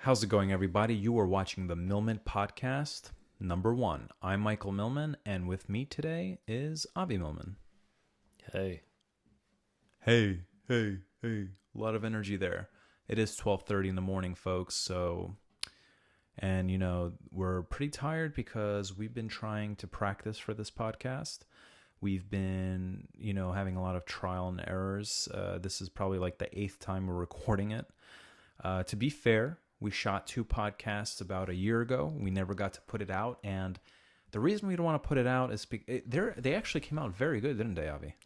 How's it going, everybody? You are watching the Milman Podcast, number 1. I'm Michael Milman, and with me today is Avi Milman. Hey. Hey. A lot of energy there. It is 12:30 in the morning, folks, and we're pretty tired because we've been trying to practice for this podcast. We've been, having a lot of trial and errors. This is probably like the 8th time we're recording it. To be fair, we shot 2 podcasts about a year ago. We never got to put it out, and the reason we don't want to put it out is they actually came out very good, didn't they, Avi?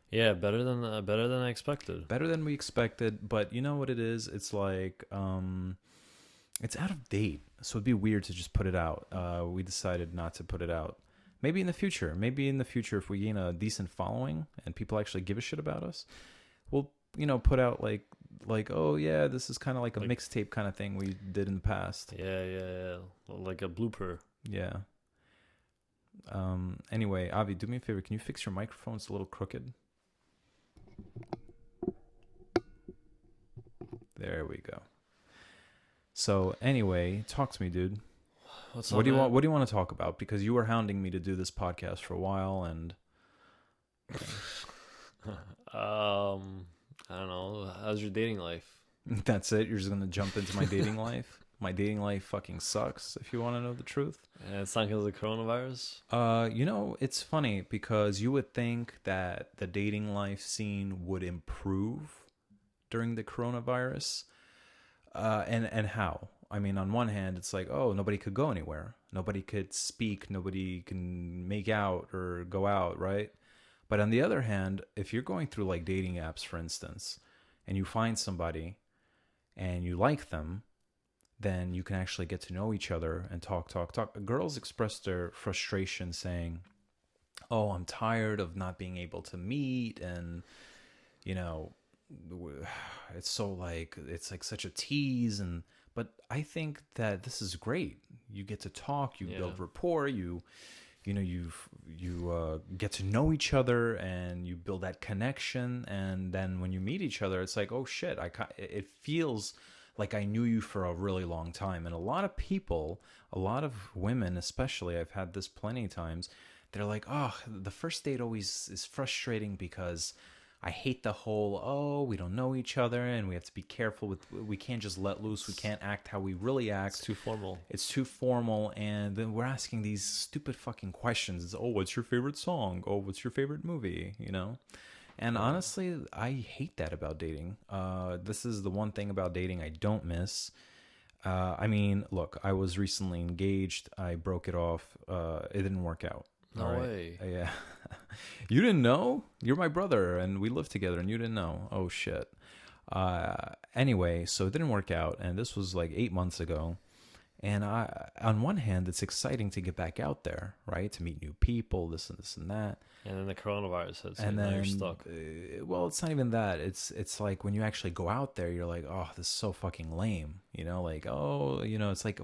Yeah, better than I expected. Better than we expected, but you know what it is? It's like it's out of date, so it'd be weird to just put it out. We decided not to put it out. Maybe in the future, if we gain a decent following and people actually give a shit about us, we'll put out like oh yeah, this is kind of like a mixtape kind of thing we did in the past. Yeah, like a blooper. Yeah. Anyway, Avi, do me a favor. Can you fix your microphone? It's a little crooked. There we go. So anyway, talk to me, dude. What do you want to talk about? Because you were hounding me to do this podcast for a while, and I don't know. How's your dating life? That's it. You're just gonna jump into my dating life. My dating life fucking sucks, if you want to know the truth. And it's not because of the coronavirus? It's funny because you would think that the dating life scene would improve during the coronavirus. And how? I mean, on one hand, it's like, oh, nobody could go anywhere. Nobody could speak. Nobody can make out or go out, right? But on the other hand, if you're going through like dating apps, for instance, and you find somebody and you like them, then you can actually get to know each other and talk. Girls express their frustration saying, oh, I'm tired of not being able to meet. And, it's like such a tease. But I think that this is great. You get to talk, you build rapport, you get to know each other and you build that connection. And then when you meet each other, it's like, oh shit, it feels like I knew you for a really long time. And a lot of people, a lot of women especially, I've had this plenty of times, they're like, oh, the first date always is frustrating because I hate the whole, oh, we don't know each other and we have to be careful we can't just let loose. We can't act how we really act. It's too formal. And then we're asking these stupid fucking questions. It's, oh, what's your favorite song? Oh, what's your favorite movie? And honestly, I hate that about dating. This is the one thing about dating I don't miss. I mean, look, I was recently engaged. I broke it off. It didn't work out. No way. Yeah. You didn't know? You're my brother, and we live together, and you didn't know. Oh, shit. Anyway, so it didn't work out, and this was like 8 months ago. And on one hand, it's exciting to get back out there, right? To meet new people, this and that. And then the coronavirus hits, and then then you're stuck. Well, it's not even that. It's like when you actually go out there, you're like, oh, this is so fucking lame. Like, oh, it's like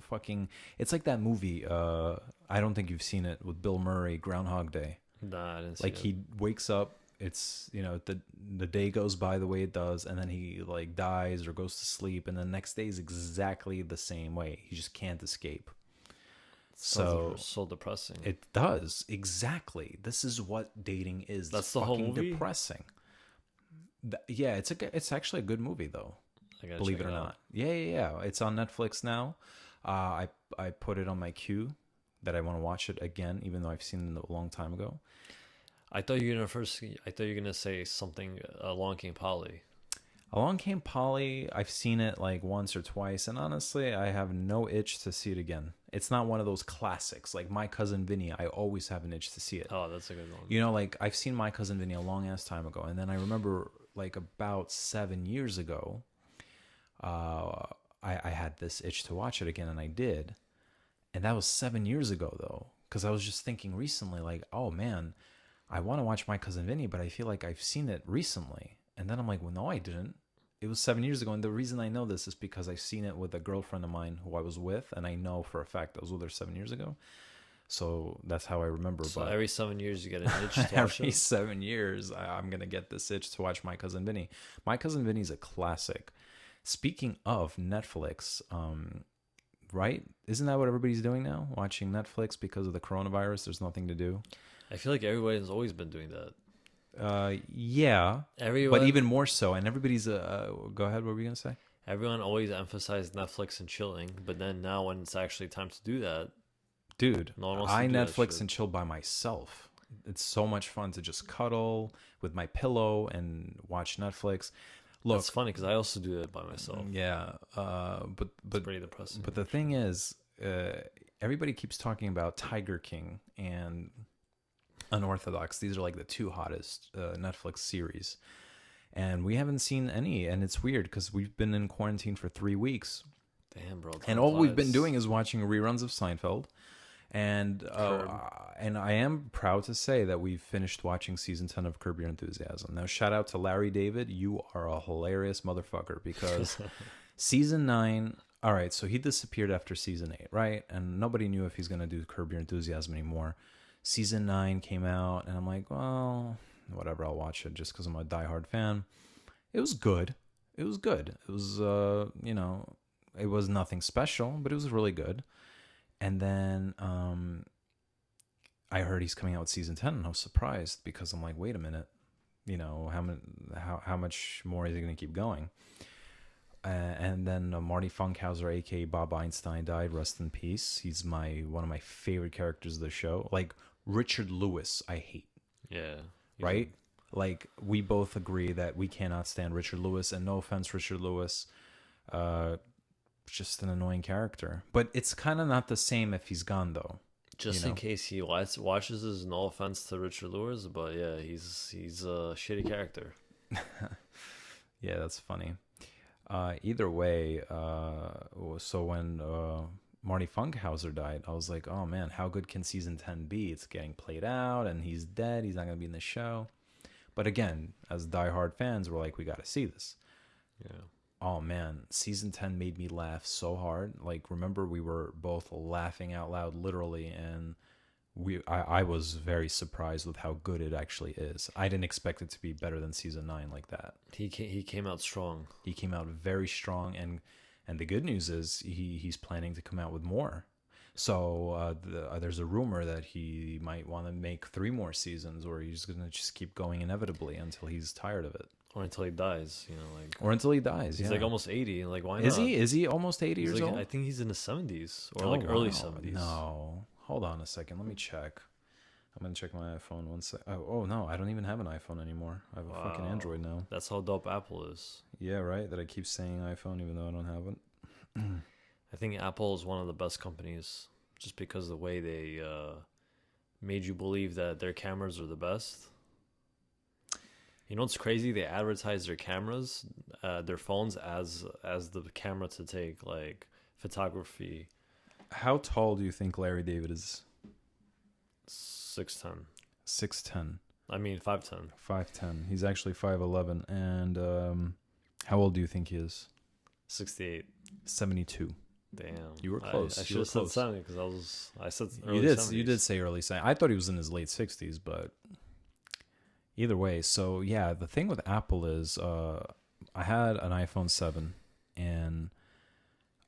it's like that movie. I don't think you've seen it with Bill Murray, Groundhog Day. Nah, I didn't see Like it. he wakes up. It's the day goes by the way it does, and then he like dies or goes to sleep, and the next day is exactly the same way. He just can't escape. So depressing. It does exactly. This is what dating is. That's the whole movie. Depressing. Yeah, it's actually a good movie though. Believe it or not. Yeah. It's on Netflix now. I put it on my queue that I want to watch it again, even though I've seen it a long time ago. I thought you were gonna say something. Along Came Polly. Along Came Polly, I've seen it like once or twice, and honestly, I have no itch to see it again. It's not one of those classics like My Cousin Vinny. I always have an itch to see it. Oh, that's a good one. Like I've seen My Cousin Vinny a long ass time ago, and then I remember like about 7 years ago, I had this itch to watch it again, and I did, and that was 7 years ago though, because I was just thinking recently, like, oh man, I want to watch My Cousin Vinny, but I feel like I've seen it recently. And then I'm like, well, no, I didn't. It was 7 years ago. And the reason I know this is because I've seen it with a girlfriend of mine who I was with. And I know for a fact I was with her 7 years ago. So that's how I remember. So but every 7 years you get an itch to watch every it? 7 years, I'm going to get this itch to watch My Cousin Vinny. My Cousin Vinny's a classic. Speaking of Netflix, right? Isn't that what everybody's doing now? Watching Netflix because of the coronavirus. There's nothing to do. I feel like everybody has always been doing that. Yeah, Everyone, but even more so. And everybody's. Go ahead. What were you gonna say? everyone always emphasized Netflix and chilling, but then now when it's actually time to do that, Dude, no one wants I to do that Netflix shit. and chill by myself. It's so much fun to just cuddle with my pillow and watch Netflix. Look, It's funny because I also do that by myself. yeah, It's but pretty depressing. but the thing is, everybody keeps talking about Tiger King and Unorthodox. These are like the two hottest Netflix series, and we haven't seen any. And it's weird because we've been in quarantine for 3 weeks, Damn, bro. and time all we've been flies. doing is watching reruns of Seinfeld. And Curb. and I am proud to say that we've finished watching season 10 of Curb Your Enthusiasm. Now, shout out to Larry David. You are a hilarious motherfucker because season 9. All right, so he disappeared after season 8, right? And nobody knew if he's going to do Curb Your Enthusiasm anymore. Season 9 came out, and I'm like, well, whatever, I'll watch it just because I'm a diehard fan. It was good. It was good. It was, it was nothing special, but it was really good. And then I heard he's coming out with season 10, and I was surprised because I'm like, wait a minute, how much more is he going to keep going? And then Marty Funkhauser, aka Bob Einstein, died. Rest in peace. He's one of my favorite characters of the show. Like Richard Lewis, I hate. Yeah. Right? Like we both agree that we cannot stand Richard Lewis, and no offense, Richard Lewis. Just an annoying character, but it's kind of not the same if he's gone though. Just in case he watches this, no offense to Richard Lewis, but yeah, he's a shitty character. Yeah, that's funny. Either way, so when Marty Funkhauser died, I was like, oh man, how good can season 10 be? It's getting played out, and he's dead. He's not going to be in the show. But again, as diehard fans, we're like, we got to see this. Yeah. Oh man, season 10 made me laugh so hard. Like, remember, we were both laughing out loud, literally, and I was very surprised with how good it actually is. I didn't expect it to be better than season 9 like that. He came out strong. He came out very strong, and the good news is he's planning to come out with more. So there's a rumor that he might want to make 3 more seasons, or he's going to just keep going inevitably until he's tired of it. Or until he dies, Or until he dies. He's like almost 80, and like why not? Is he almost 80 years old? I think he's in his 70s or like early 70s. No, hold on a second. Let me check. I'm gonna check my iPhone one sec. Oh no, I don't even have an iPhone anymore. I have a fucking Android now. That's how dope Apple is. Yeah, right. That I keep saying iPhone even though I don't have it. I think Apple is one of the best companies just because of the way they made you believe that their cameras are the best. You know what's crazy? They advertise their cameras, their phones as the camera to take like photography. How tall do you think Larry David is? 6'10". 6'10". I mean 5'10". 5'10". He's actually 5'11". And how old do you think he is? 68. 72. Damn. You were close. I should have said 70 because I said early You did. 70s. You did say early 70s. I thought he was in his late 60s, but either way. So yeah, the thing with Apple is, I had an iPhone 7, and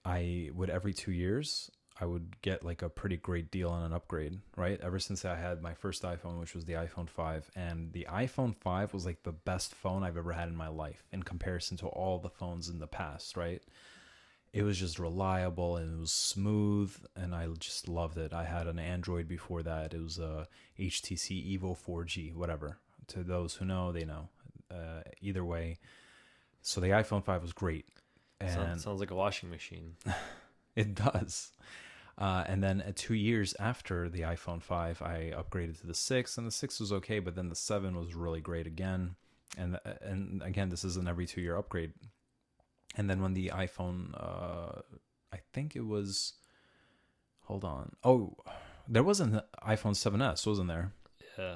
I would every 2 years I would get like a pretty great deal on an upgrade, right? Ever since I had my first iPhone, which was the iPhone 5, and the iPhone 5 was like the best phone I've ever had in my life in comparison to all the phones in the past, right? It was just reliable and it was smooth, and I just loved it. I had an Android before that. It was a HTC Evo 4G, whatever. To those who know, they know. Either way, so the iPhone 5 was great. And sounds like a washing machine. It does. And then 2 years after the iPhone 5, I upgraded to the 6, and the 6 was okay, but then the 7 was really great again. And again, this is an every 2 year upgrade. And then when the iPhone, I think it was, hold on. Oh, there was an iPhone 7S, wasn't there? Yeah.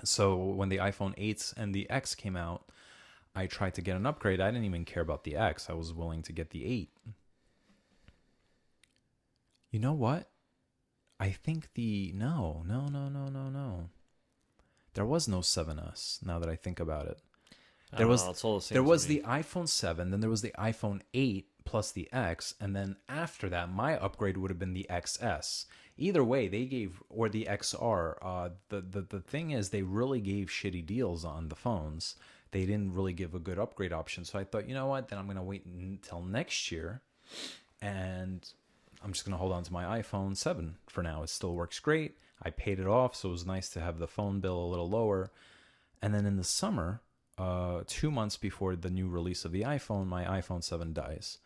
So when the iPhone 8 and the X came out, I tried to get an upgrade. I didn't even care about the X. I was willing to get the 8. You know what? I think no. There was no 7S, now that I think about it. I There don't was know. It's all the same. there to was me. the iPhone 7, then there was the iPhone 8 plus the X, and then after that, my upgrade would have been the XS. Either way, they gave or the XR. The thing is, they really gave shitty deals on the phones. They didn't really give a good upgrade option. So I thought, you know what? Then I'm gonna wait until next year, and I'm just gonna hold on to my iPhone 7 for now. It still works great. I paid it off, so it was nice to have the phone bill a little lower. And then in the summer, 2 months before the new release of the iPhone, my iPhone 7 dies.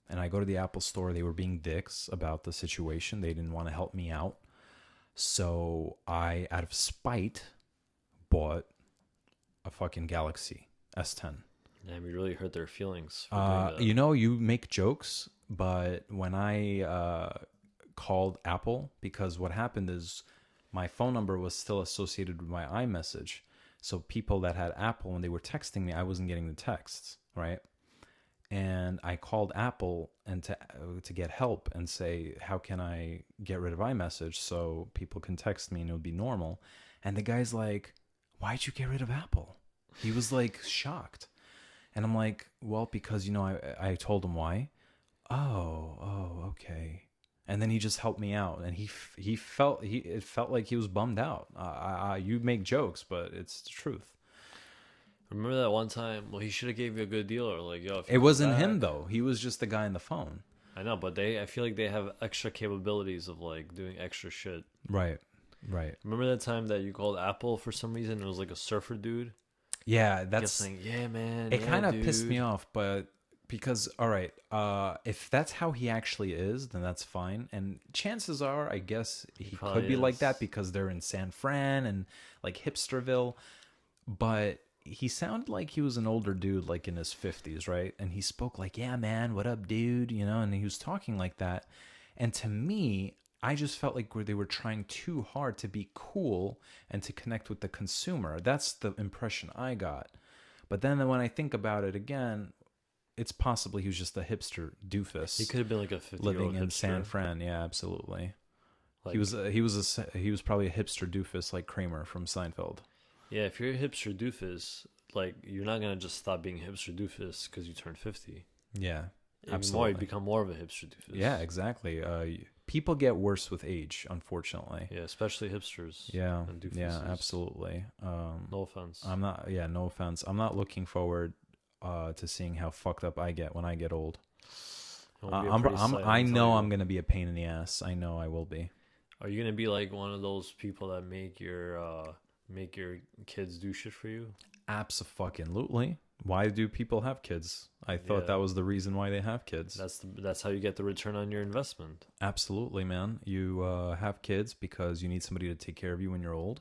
And I go to the Apple store. They were being dicks about the situation. They didn't want to help me out. So I, out of spite, bought a fucking Galaxy S10. Damn, you really hurt their feelings. For doing that. You know, you make jokes, but when I called Apple, because what happened is my phone number was still associated with my iMessage. So people that had Apple, when they were texting me, I wasn't getting the texts, right? And I called Apple and to get help and say, how can I get rid of iMessage so people can text me and it'll be normal? And the guy's like, why'd you get rid of Apple? He was like shocked. And I'm like, well, because, you know, I told him why. Oh, okay. And then he just helped me out, and it felt like he was bummed out. You make jokes, but it's the truth. Remember that one time? Well, he should have gave you a good deal, or like, yo. If you It come wasn't him back- though. He was just the guy on the phone. I know, but I feel like they have extra capabilities of like doing extra shit. Right. Remember that time that you called Apple for some reason? It was like a surfer dude. Yeah, Kept that's. saying, yeah, man. It yeah, kind of pissed dude." me off, but because all right, if that's how he actually is, then that's fine. And chances are, I guess he probably could be like is. that because they're in San Fran and like hipsterville. But he sounded like he was an older dude, like in his 50s, right? And he spoke like, yeah, man, what up, dude? You know, and he was talking like that. And to me, I just felt like they were trying too hard to be cool and to connect with the consumer. That's the impression I got. But then when I think about it again, it's possibly he was just a hipster doofus He could have been like a 50-year-old living in hipster. San Fran. Yeah, absolutely. Like, he was probably a hipster doofus like Kramer from Seinfeld. Yeah, if you're a hipster doofus, like you're not gonna just stop being a hipster doofus because you turn 50. Yeah, Even absolutely. more, you become more of a hipster doofus. Yeah, exactly. People get worse with age, unfortunately. Yeah, especially hipsters. Yeah, and doofuses. yeah, absolutely. No offense. I'm not. Yeah, no offense. I'm not looking forward to seeing how fucked up I get when I get old. It'll be a pretty sight, I I'm know telling I'm you. gonna be a pain in the ass. I know I will be. Are you gonna be like one of those people that make your kids do shit for you? Abso-fucking-lutely. Why do people have kids? I thought Yeah. that was the reason why they have kids. That's how you get the return on your investment. Absolutely, man. You have kids because you need somebody to take care of you when you're old,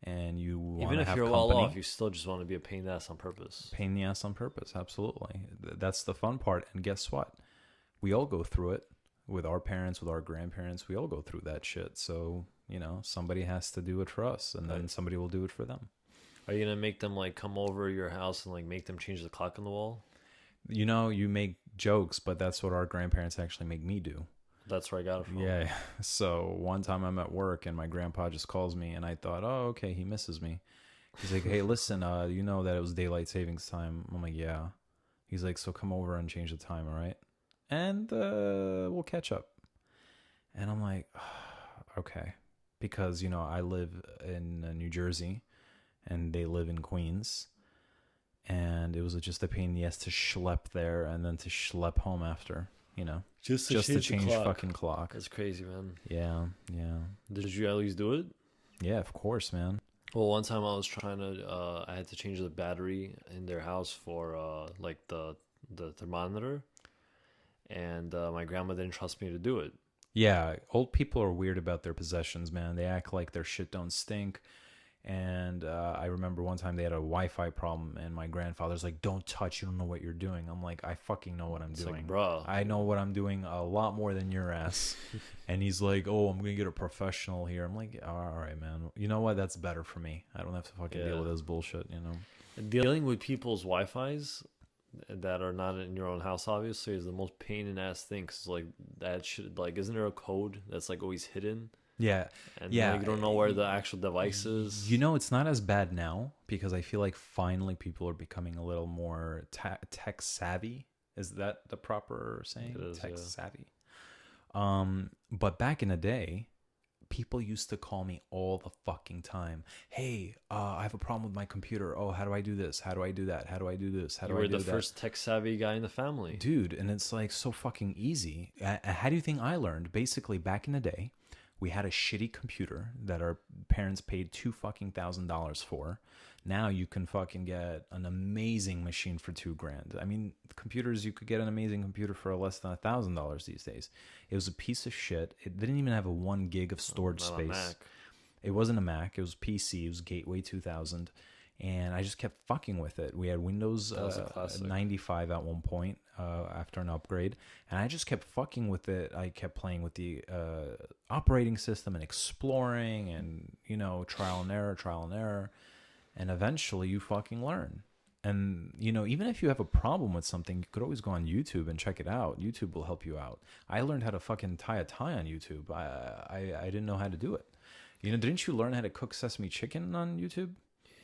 and you want Even to if have you're company. well off, you still just want to be a pain in the ass on purpose. Pain in the ass on purpose. Absolutely. That's the fun part. And guess what? We all go through it with our parents, with our grandparents. We all go through that shit. So, you know, somebody has to do it for us, and then Right. somebody will do it for them. Are you gonna make them like come over your house and like make them change the clock on the wall? You know, you make jokes, but that's what our grandparents actually make me do. That's where I got it from. Yeah. So one time I'm at work and my grandpa just calls me, and I thought, oh, okay, he misses me. He's like, hey, listen, you know that it was daylight savings time. I'm like, yeah. He's like, so come over and change the time, all right? And we'll catch up. And I'm like, okay. Because, you know, I live in New Jersey and they live in Queens. And it was just a pain in the ass to schlep there and then to schlep home after, you know. Just Just to change fucking clock. That's crazy, man. Yeah. Did you at least do it? Yeah, of course, man. Well, one time I was trying to, I had to change the battery in their house for like the thermometer, and my grandma didn't trust me to do it. Yeah, old people are weird about their possessions, man. They act like their shit don't stink. And I remember one time they had a Wi-Fi problem, and my grandfather's like, "Don't touch. You don't know what you're doing." I'm like, "I fucking know what I'm It's doing. like, bro, I know what I'm doing a lot more than your ass." And he's like, "Oh, I'm gonna get a professional here." I'm like, "All right, man. You know what? That's better for me. I don't have to fucking deal Yeah. with this bullshit. You know." dealing with people's Wi-Fi's that are not in your own house, obviously, is the most pain in the ass thing. 'Cause like that should like, isn't there a code that's like always hidden? Yeah. and Yeah. like, you don't know where the actual device is. You know, it's not as bad now because I feel like finally people are becoming a little more tech savvy. Is that the proper saying? It is, Tech yeah. savvy. But back in the day, people used to call me all the fucking time. Hey, I have a problem with my computer. Oh, how do I do this? How do I do that? How do I do this? How do You I were do the that? first tech savvy guy in the family. Dude, and it's like so fucking easy. How do you think I learned? Basically, back in the day, we had a shitty computer that our parents paid $2,000 for. Now you can fucking get an amazing machine for $2,000. I mean, computers, you could get an amazing computer for less than $1,000 these days. It was a piece of shit. It didn't even have a 1 gig of storage Not a space. Mac. It wasn't a Mac. It was PC. It was Gateway 2000. And I just kept fucking with it. We had Windows That was a classic. 95 at one point after an upgrade. And I just kept fucking with it. I kept playing with the operating system and exploring and, you know, trial and error. And eventually you fucking learn. And, you know, even if you have a problem with something, you could always go on YouTube and check it out. YouTube will help you out. I learned how to fucking tie a tie on YouTube. I didn't know how to do it. You know, didn't you learn how to cook sesame chicken on YouTube?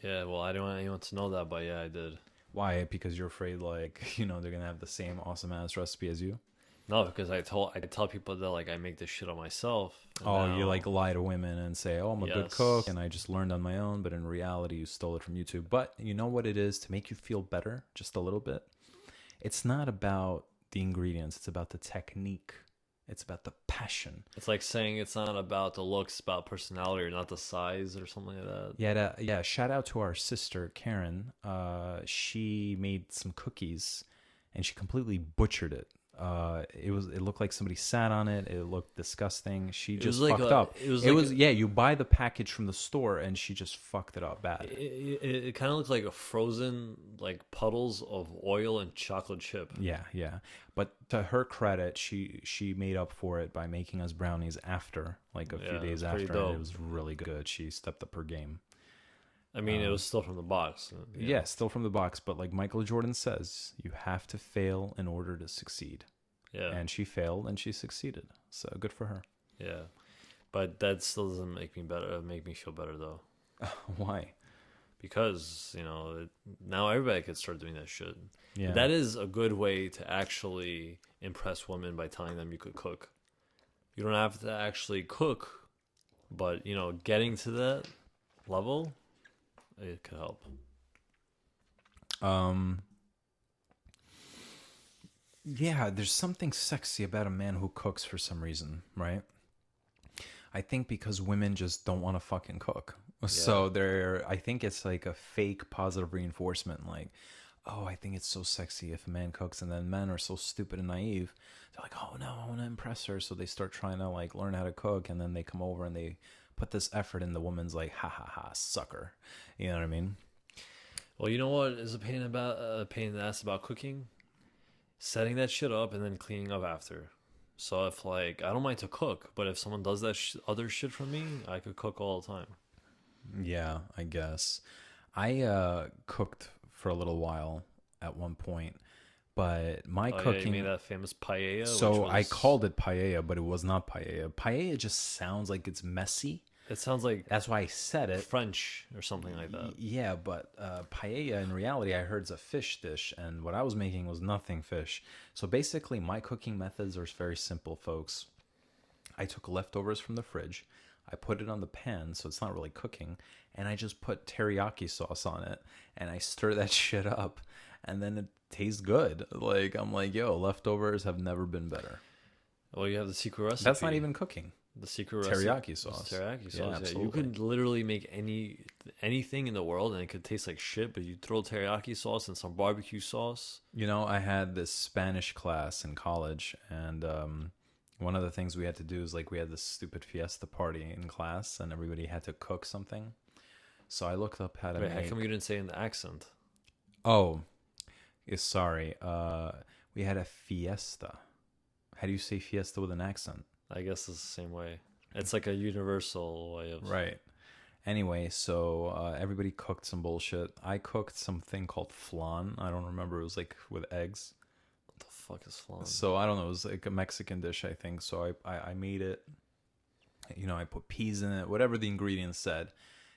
Yeah, well, I don't want anyone to know that, but yeah, I did. Why? Because you're afraid, like, you know, they're gonna have the same awesome ass recipe as you. No, because I tell people that like I make this shit on myself. and Oh, you now- like lie to women and say, "Oh, I'm a good Yes. cook and I just learned on my own," but in reality, you stole it from YouTube. But you know what it is to make you feel better, just a little bit. It's not about the ingredients; it's about the technique. It's about the passion. It's like saying it's not about the looks, it's about personality, or not the size, or something like that. Yeah. Shout out to our sister Karen. She made some cookies, and she completely butchered it. It looked like somebody sat on it. It looked disgusting. She was just like fucked a- up. it was It like was a- yeah. You buy the package from the store, and she just fucked it up bad. It kind of looks like a frozen like puddles of oil and chocolate chip. Yeah. But to her credit, she made up for it by making us brownies after, like a few Yeah, days it's pretty after. And dope. it was really good. She stepped up her game. I mean, it was still from the box. Yeah, still from the box, but like Michael Jordan says, you have to fail in order to succeed. Yeah. And she failed and she succeeded. So good for her. Yeah. But that still doesn't make me better. Make me feel better though, Why? because you know now everybody could start doing that shit. Yeah. That is a good way to actually impress women by telling them you could cook. You don't have to actually cook, but you know, getting to that level, it could help. Yeah, there's something sexy about a man who cooks for some reason, right? I think because women just don't want to fucking cook. So I think it's like a fake positive reinforcement. Like, oh, I think it's so sexy if a man cooks, and then men are so stupid and naive. They're like, oh no, I want to impress her. So they start trying to like learn how to cook, and then they come over and they put this effort in. The woman's like, ha ha ha, sucker. You know what I mean? Well, you know what is a pain in the ass about cooking? Setting that shit up and then cleaning up after. So if like I don't mind to cook, but if someone does that other shit for me, I could cook all the time. Yeah, I guess. I cooked for a little while at one point, but my Oh, yeah, you cooking. made that famous paella. So which I was- called it paella, but it was not paella. Paella just sounds like it's messy. It sounds like That's why I said it. French or something like that. Yeah, but paella in reality, I heard is a fish dish, and what I was making was nothing fish. So basically, my cooking methods are very simple, folks. I took leftovers from the fridge, I put it on the pan, so it's not really cooking, and I just put teriyaki sauce on it, and I stir that shit up, and then it tastes good. Like, I'm like, yo, leftovers have never been better. Well, you have the secret recipe. That's not even cooking. the secret Teriyaki recipe. sauce. Teriyaki Yeah, sauce. Yeah, absolutely. you could literally make anything in the world, and it could taste like shit. But you throw teriyaki sauce and some barbecue sauce. You know, I had this Spanish class in college, and one of the things we had to do is like we had this stupid fiesta party in class, and everybody had to cook something. So I looked up how to Wait, how make. come you didn't say it in the accent? Oh, sorry. We had a fiesta. How do you say fiesta with an accent? I guess it's the same way. It's like a universal way of. Right. Anyway, so everybody cooked some bullshit. I cooked something called flan. I don't remember. It was like with eggs. What the fuck is flan? So I don't know. It was like a Mexican dish, I think. So I made it. I put peas in it, whatever the ingredients said.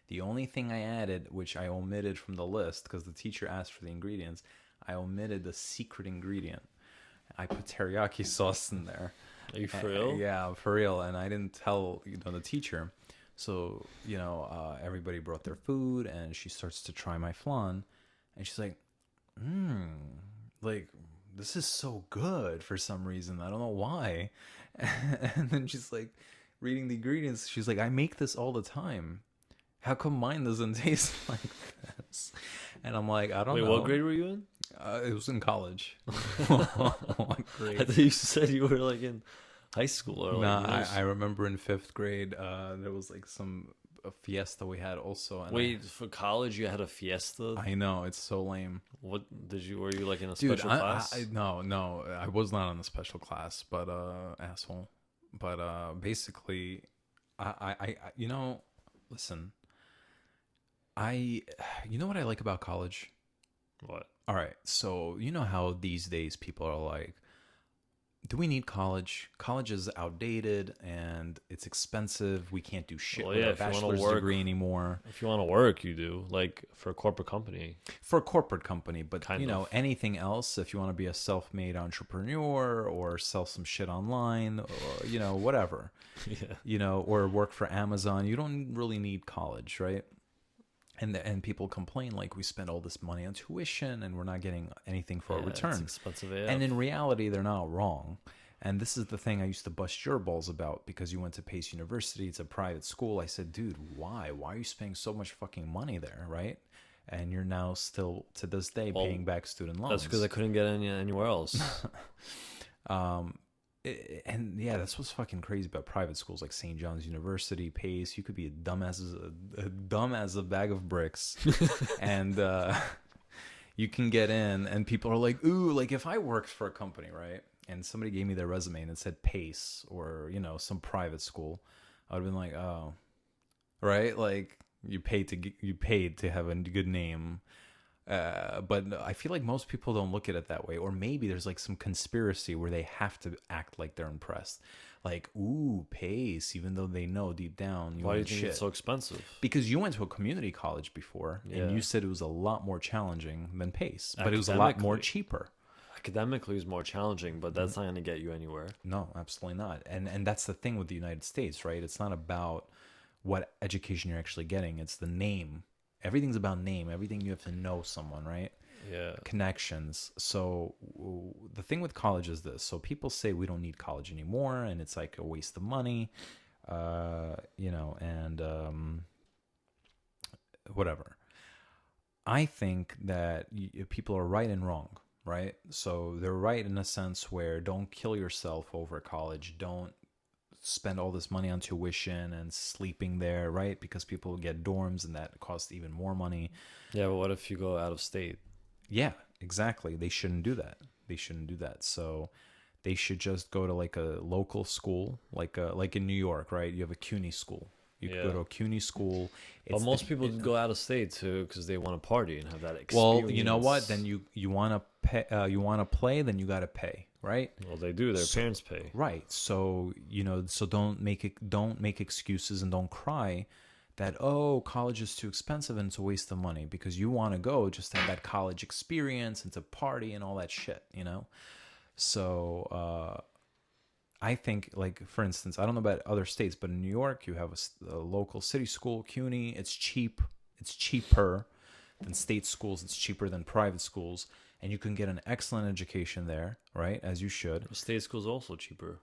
The only thing I added, which I omitted from the list because the teacher asked for the ingredients, I omitted the secret ingredient. I put teriyaki sauce in there. Are you for real? Yeah, for real. And I didn't tell, the teacher. So, everybody brought their food and she starts to try my flan. And she's like, like, this is so good for some reason. I don't know why. And then she's like, reading the ingredients. She's like, I make this all the time. How come mine doesn't taste like this? And I'm like, I don't know. Wait, what grade were you in? It was in college. What grade? I thought you said you were like in high school or like. Nah, I remember in 5th grade, there was like a fiesta we had also. And Wait, for college you had a fiesta? I know, it's so lame. What were you like in a special class? No, I was not in a special class, but asshole. But basically, listen. You know what I like about college? What? All right, so you know how these days people are like, do we need college? College is outdated and it's expensive. We can't do shit with a bachelor's degree anymore. If you want to work, you do, like for a corporate company. For a corporate company, but Kind of. anything else, if you want to be a self-made entrepreneur or sell some shit online or, whatever, Yeah. or work for Amazon, you don't really need college, right? And people complain like we spend all this money on tuition and we're not getting anything for our return. It's expensive AF. And in reality, they're not wrong. And this is the thing I used to bust your balls about because you went to Pace University. It's a private school. I said, dude, why? Why are you spending so much fucking money there, right? And you're now still, to this day, paying back student loans. That's because I couldn't get anywhere else. And yeah, that's what's fucking crazy about private schools like St. John's University, Pace. You could be dumb as a bag of bricks, and you can get in. And people are like, "Ooh, like if I worked for a company, right?" And somebody gave me their resume and it said Pace or some private school, I would have been like, "Oh, right, like you paid to have a good name." But I feel like most people don't look at it that way, or maybe there's like some conspiracy where they have to act like they're impressed, like ooh, Pace, even though they know deep down Why do you think it's so expensive? Because you went to a community college before, and you said it was a lot more challenging than Pace, but it was a lot more cheaper. Academically, it's more challenging, but that's not going to get you anywhere. No, absolutely not. And that's the thing with the United States, right? It's not about what education you're actually getting; it's the name. Everything's about name. Everything you have to know someone, right? Yeah. Connections. So the thing with college is this. So people say we don't need college anymore, and it's like a waste of money, and whatever. I think that people are right and wrong, right? So they're right in a sense where don't kill yourself over college. Don't spend all this money on tuition and sleeping there, right? Because people get dorms and that costs even more money. Yeah, but what if you go out of state? Yeah, exactly. They shouldn't do that. So they should just go to like a local school, like in New York, right? You have a CUNY school. You could go to a CUNY school. But most people go out of state too because they want to party and have that experience. Well, you know what? Then you want to pay. You want to play, then you got to pay, right? Well, they do. Their parents pay. Right. So so don't make excuses and don't cry that college is too expensive and it's a waste of money, because you want to go just to have that college experience and to party and all that shit, So I think, like, for instance, I don't know about other states, but in New York, you have a local city school, CUNY. It's cheap. It's cheaper than state schools. It's cheaper than private schools. And you can get an excellent education there, right? As you should. State schools also cheaper.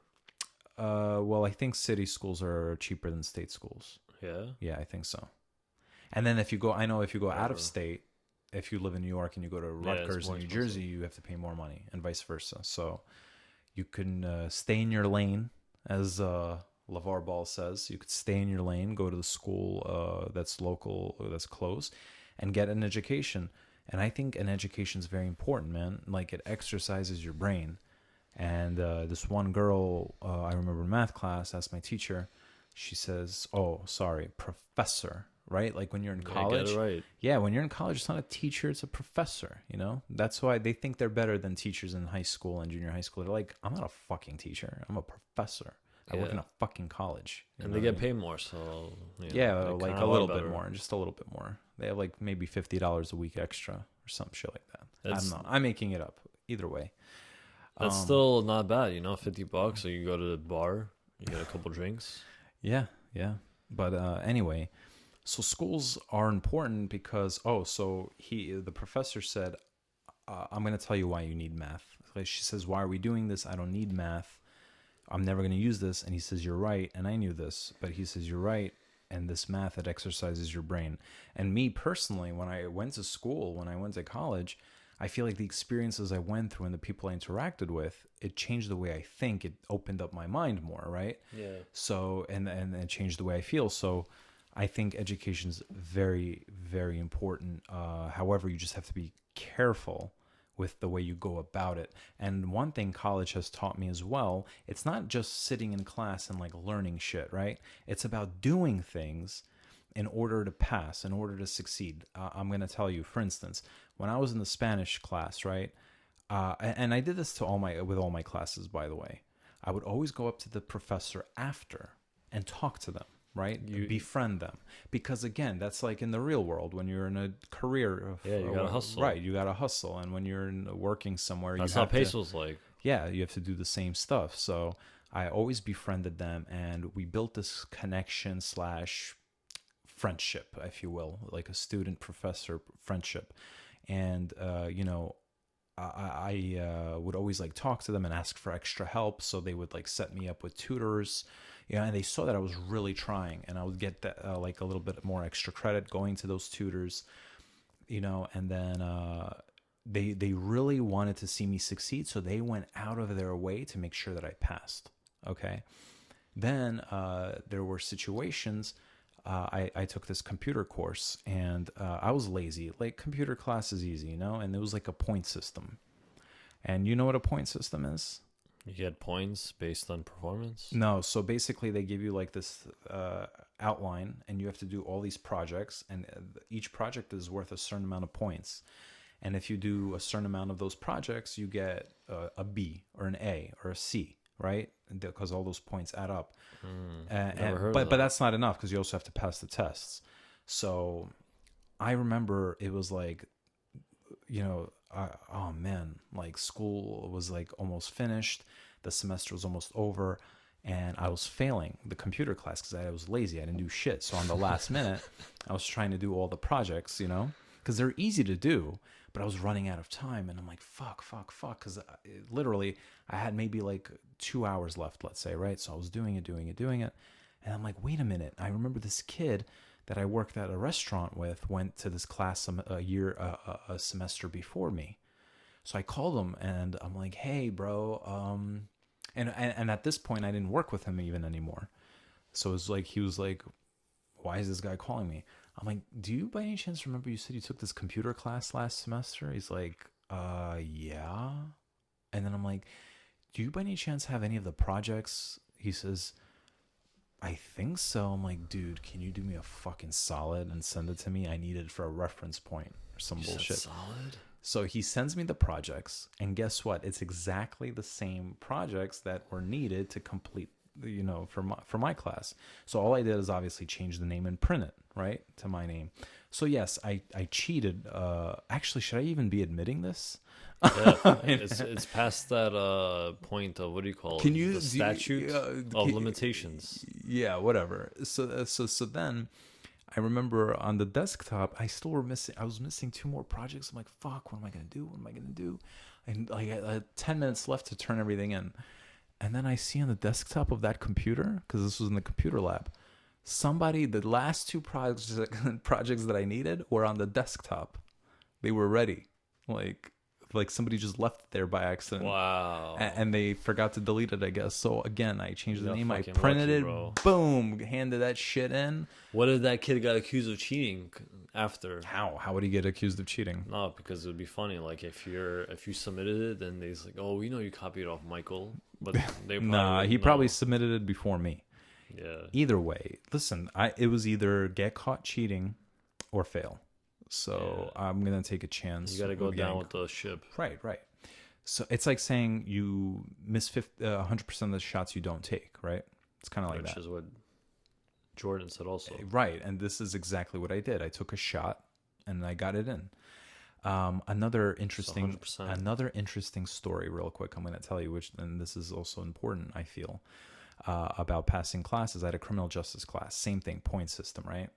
Well, I think city schools are cheaper than state schools. Yeah? Yeah, I think so. And then if you go out of state, if you live in New York and you go to Rutgers in New Jersey, you have to pay more money, and vice versa. So you can stay in your lane, as LeVar Ball says. You could stay in your lane, go to the school that's local, that's close, and get an education. And I think an education is very important, man. Like, it exercises your brain. And this one girl, I remember in math class, asked my teacher, she says, "Oh, sorry, professor," right? Like when you're in college. Get it right. Yeah, when you're in college, it's not a teacher, it's a professor, That's why they think they're better than teachers in high school and junior high school. They're like, I'm not a fucking teacher. I'm a professor. I work in Yeah. a fucking college. You And know they what I get mean? paid more, so Yeah, they like kinda a little better. bit more, just a little bit more. They have like maybe $50 a week extra or some shit like that. I don't That's know. I'm making it up. Either way. that's Um, still not bad, $50. So you go to the bar, you get a couple drinks. yeah, yeah. But anyway, so schools are important because the professor said, I'm going to tell you why you need math. Like she says, why are we doing this? I don't need math. I'm never going to use this. And he says, you're right. And I knew this, but he says, you're right. And this math, it exercises your brain. And me personally, when I went to school, when I went to college, I feel like the experiences I went through and the people I interacted with, it changed the way I think. It opened up my mind more, right? Yeah. So, and it changed the way I feel. So I think education is very, very important. However, you just have to be careful with the way you go about it. And one thing college has taught me as well, it's not just sitting in class and like learning shit, right? It's about doing things in order to pass, in order to succeed. I'm going to tell you, for instance, when I was in the Spanish class, right? And I did this with all my classes, by the way. I would always go up to the professor after and talk to them, right? Befriend them. Because again, that's like in the real world when you're in a career. You gotta hustle. Right, you gotta hustle. And when you're working somewhere, That's you how have to, pesos like. yeah, you have to do the same stuff. So I always befriended them, and we built this connection / friendship, if you will, like a student-professor friendship. And, I would always like talk to them and ask for extra help. So they would like set me up with tutors, and they saw that I was really trying, and I would get that like a little bit more extra credit going to those tutors, and then they really wanted to see me succeed. So they went out of their way to make sure that I passed. Okay. Then there were situations. I took this computer course, and I was lazy. Like computer class is easy, and it was like a point system. And you know what a point system is? You get points based on performance. No. So basically they give you like this outline, and you have to do all these projects, and each project is worth a certain amount of points. And if you do a certain amount of those projects, you get a B or an A or a C, right? Because all those points add up. But that's not enough, because you also have to pass the tests. So I remember it was like, oh man, like school was like almost finished. The semester was almost over, and I was failing the computer class because I was lazy. I didn't do shit. So on the last minute, I was trying to do all the projects, because they're easy to do, but I was running out of time, and I'm like, fuck. Because literally I had maybe like 2 hours left, let's say, right? So I was doing it. And I'm like, wait a minute. I remember this kid that I worked at a restaurant with went to this class a semester before me. So I called him, and I'm like, hey, bro. And at this point, I didn't work with him even anymore. So it was like, he was like, why is this guy calling me? I'm like, do you by any chance remember you said you took this computer class last semester? He's like, yeah. And then I'm like, do you by any chance have any of the projects? He says, I think so. I'm like, dude, can you do me a fucking solid and send it to me? I need it for a reference point or some bullshit. Solid? So he sends me the projects, and guess what? It's exactly the same projects that were needed to complete, for my class. So all I did is obviously change the name and print it, right, to my name. So yes, I cheated. Actually, should I even be admitting this? Yeah, it's past that point of, what do you call it? The statute of limitations. Yeah, whatever. So then I remember on the desktop, I was missing 2 more projects. I'm like, fuck, what am I going to do? And like I had 10 minutes left to turn everything in. And then I see on the desktop of that computer, because this was in the computer lab, the last 2 projects that I needed were on the desktop. They were ready. Like somebody just left it there by accident. Wow. And they forgot to delete it, I guess. So again, I changed the name. I fucking printed lucky, it. bro. Boom. Handed that shit in. What if that kid got accused of cheating after? How would he get accused of cheating? No, because it would be funny. Like if you submitted it, then they's like, oh, you copied off Michael. But they probably he probably submitted it before me. Yeah. Either way, listen, it was either get caught cheating or fail. So yeah. I'm gonna take a chance. You got to go down with the ship. Right. So it's like saying you miss 100% of the shots you don't take, right? It's kind of like Which that. is what Jordan said also. Right. And this is exactly what I did. I took a shot and I got it in. Another interesting 100%. story real quick I'm going to tell you, and this is also important, I feel, about passing classes. I had a criminal justice class, same thing, point system, right?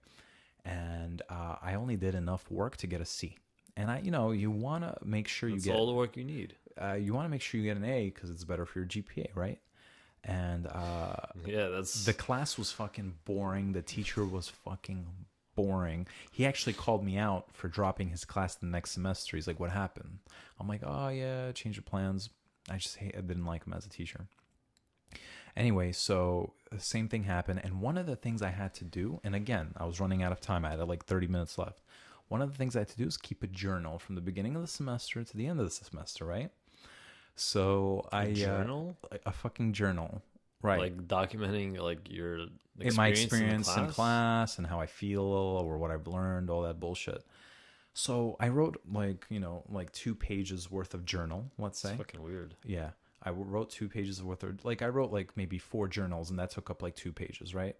And I only did enough work to get a C. And you want to make sure That's you get all the work you need. you want to make sure you get an A because it's better for your GPA, right? And Yeah, that's the class was fucking boring. The teacher was fucking boring. He actually called me out for dropping his class the next semester. He's like, "What happened?" I'm like, "Oh yeah, change of plans." I didn't like him as a teacher. Anyway, so the same thing happened, and one of the things I had to do, and again, I was running out of time. I had like 30 minutes left. One of the things I had to do is keep a journal from the beginning of the semester to the end of the semester, right? So a journal, a fucking journal, right? like documenting like your In my experience experience in class and how I feel or what I've learned, all that bullshit. So I wrote like 2 pages worth of journal, let's say. It's fucking weird. Yeah. I wrote 2 pages worth of, like, I wrote like maybe 4 journals and that took up like 2 pages, right?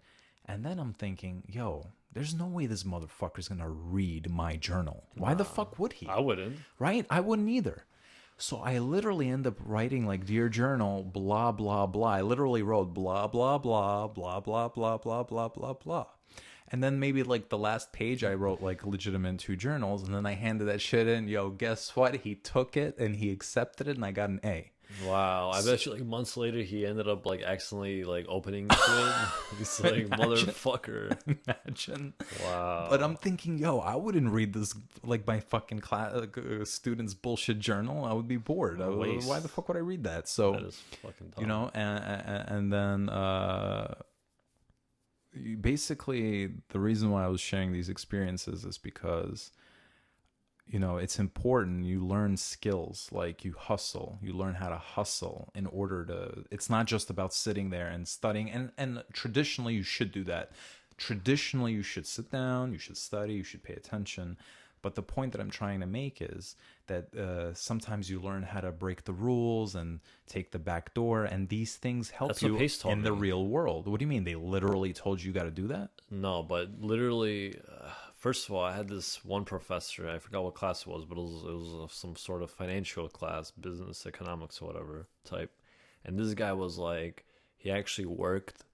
And then I'm thinking, yo, there's no way this motherfucker's gonna read my journal. Why the fuck would he? I wouldn't. Right? I wouldn't either. So I literally end up writing like, "Dear journal, blah, blah, blah." I literally wrote blah, blah, blah, blah, blah, blah, blah, blah, blah, blah. And then maybe like the last page I wrote like legitimate 2 journals. And then I handed that shit in. Yo, guess what? He took it and he accepted it and I got an A. Wow, I bet you like months later he ended up like accidentally like opening shit. He's like, motherfucker. Imagine. Wow. But I'm thinking, yo, I wouldn't read this like my fucking class students' bullshit journal. I would be bored. Why the fuck would I read that? So that is fucking dumb. and then basically the reason why I was sharing these experiences is because it's important. You learn skills, like you learn how to hustle in order to, it's not just about sitting there and studying. And traditionally you should do that. Traditionally you should sit down, you should study, you should pay attention. But the point that I'm trying to make is that sometimes you learn how to break the rules and take the back door, and these things help That's you what Pace told in the me. real world. What do you mean? They literally told you got to do that? No, but literally, first of all, I had this one professor. I forgot what class it was, but it was some sort of financial class, business, economics, or whatever type. And this guy was like, he actually worked,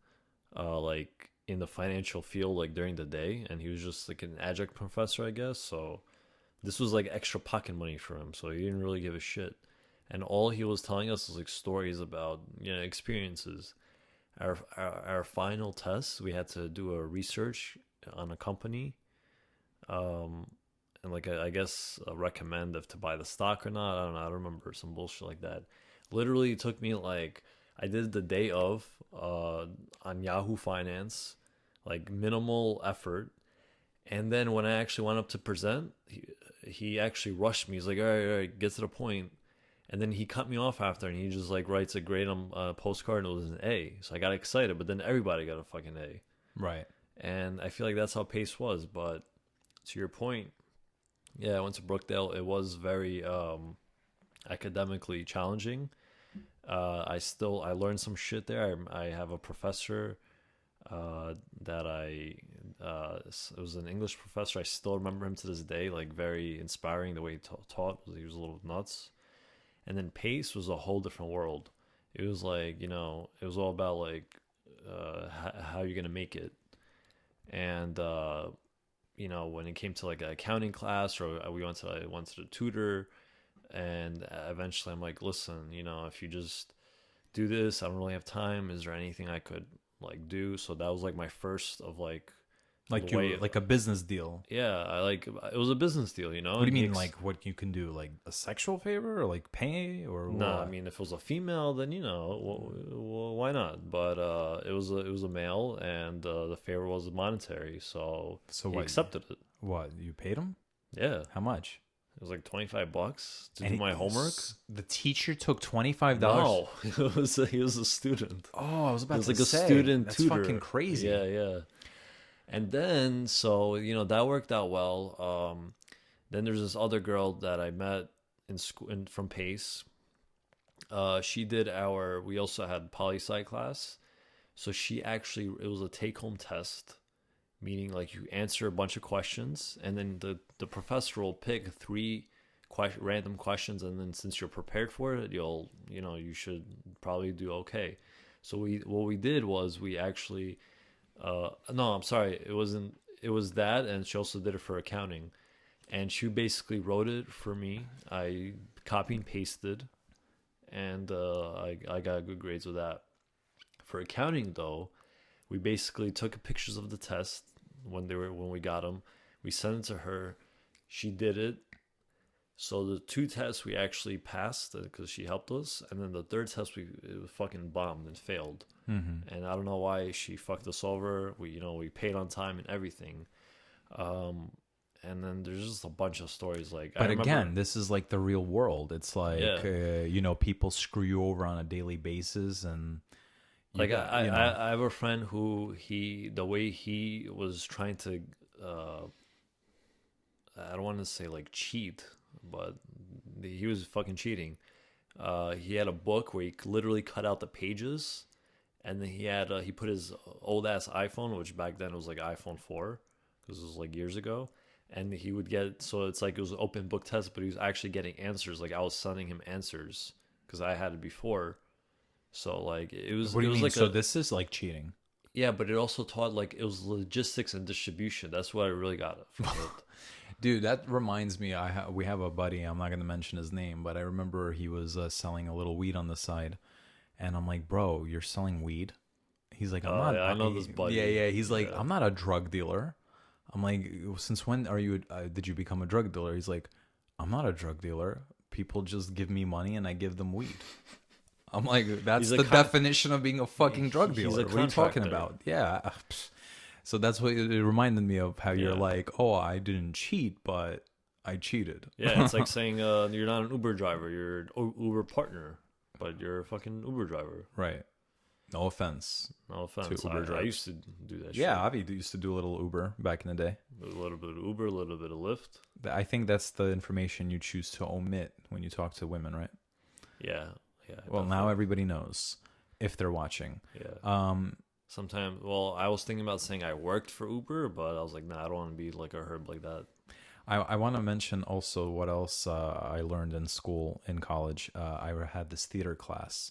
like in the financial field, like during the day, and he was just like an adjunct professor, I guess. So this was like extra pocket money for him. So he didn't really give a shit. And all he was telling us was like stories about experiences. Our final test, we had to do a research on a company, and like I guess recommend if to buy the stock or not. I don't know. I don't remember, some bullshit like that. Literally, it took me like, I did the day of on Yahoo Finance, like minimal effort. And then when I actually went up to present, he actually rushed me. He's like, all right, get to the point. And then he cut me off after, and he just like writes a grade on a postcard, and it was an A. So I got excited, but then everybody got a fucking A. Right. And I feel like that's how Pace was. But to your point, yeah, I went to Brookdale. It was very academically challenging. I learned some shit there. I have a professor that it was an English professor. I still remember him to this day. Like, very inspiring the way he taught. He was a little nuts. And then Pace was a whole different world. It was like, it was all about like how you're gonna make it. And when it came to like an accounting class, or I went to the tutor, and eventually I'm like, listen, if you just do this, I don't really have time. Is there anything I could like do? So that was like my first of like like a business deal. Yeah, it was a business deal, What do you mean, like what you can do, like a sexual favor, or like pay, or no? what? I mean, if it was a female, then why not? But it was a male, and the favor was monetary, so he accepted it. What, you paid him? Yeah. How much? It was like $25 to do my homework. The teacher took $25. No, he was a student. Oh, I was about to say, like a student that's tutor. fucking crazy. Yeah. And then, so, that worked out well. Then there's this other girl that I met in school from Pace. We also had poli-sci class. So it was a take-home test, meaning like you answer a bunch of questions, and then the professor will pick three random questions, and then since you're prepared for it, you should probably do okay. So what we did was we actually, no, I'm sorry, it was that, and she also did it for accounting, and she basically wrote it for me. I copy and pasted, and I got good grades with that. For accounting though, we basically took pictures of the test when we got them. We sent it to her. She did it. So the two tests we actually passed because she helped us, and then the third test it was fucking bombed and failed. Mm-hmm. And I don't know why she fucked us over. We paid on time and everything. And then there's just a bunch of stories like. But again, this is like the real world. It's like people screw you over on a daily basis, and like I have a friend who the way he was trying to I don't want to say like cheat, but he was fucking cheating. He had a book where he literally cut out the pages, and then he put his old ass iPhone, which back then was like iPhone 4, because it was like years ago, and he would so it's like it was an open book test, but he was actually getting answers. Like I was sending him answers because I had it before. So like it was. What do you mean? Like so this is like cheating. Yeah, but it also taught like it was logistics and distribution. That's what I really got from it. Dude, that reminds me. We have a buddy. I'm not going to mention his name, but I remember he was selling a little weed on the side, and I'm like, "Bro, you're selling weed?" He's like, "I'm not." Yeah, I know this buddy. Yeah. He's like, "I'm not a drug dealer." I'm like, "Since when are you? Did you become a drug dealer?" He's like, "I'm not a drug dealer. People just give me money, and I give them weed." I'm like, that's the definition of being a fucking drug dealer. What are you talking about? Yeah. So that's what it reminded me of, how you're like, oh, I didn't cheat, but I cheated. Yeah, it's like saying you're not an Uber driver, you're an Uber partner, but you're a fucking Uber driver. Right. No offense. No offense. To Uber drivers. I used to do that shit. Yeah, Avi used to do a little Uber back in the day. A little bit of Uber, a little bit of Lyft. I think that's the information you choose to omit when you talk to women, right? Yeah. Yeah. Well, now everybody knows if they're watching. Yeah. Sometimes, I was thinking about saying I worked for Uber, but I was like, nah, I don't want to be like a herb like that. I want to mention also what else I learned in school, in college. I had this theater class,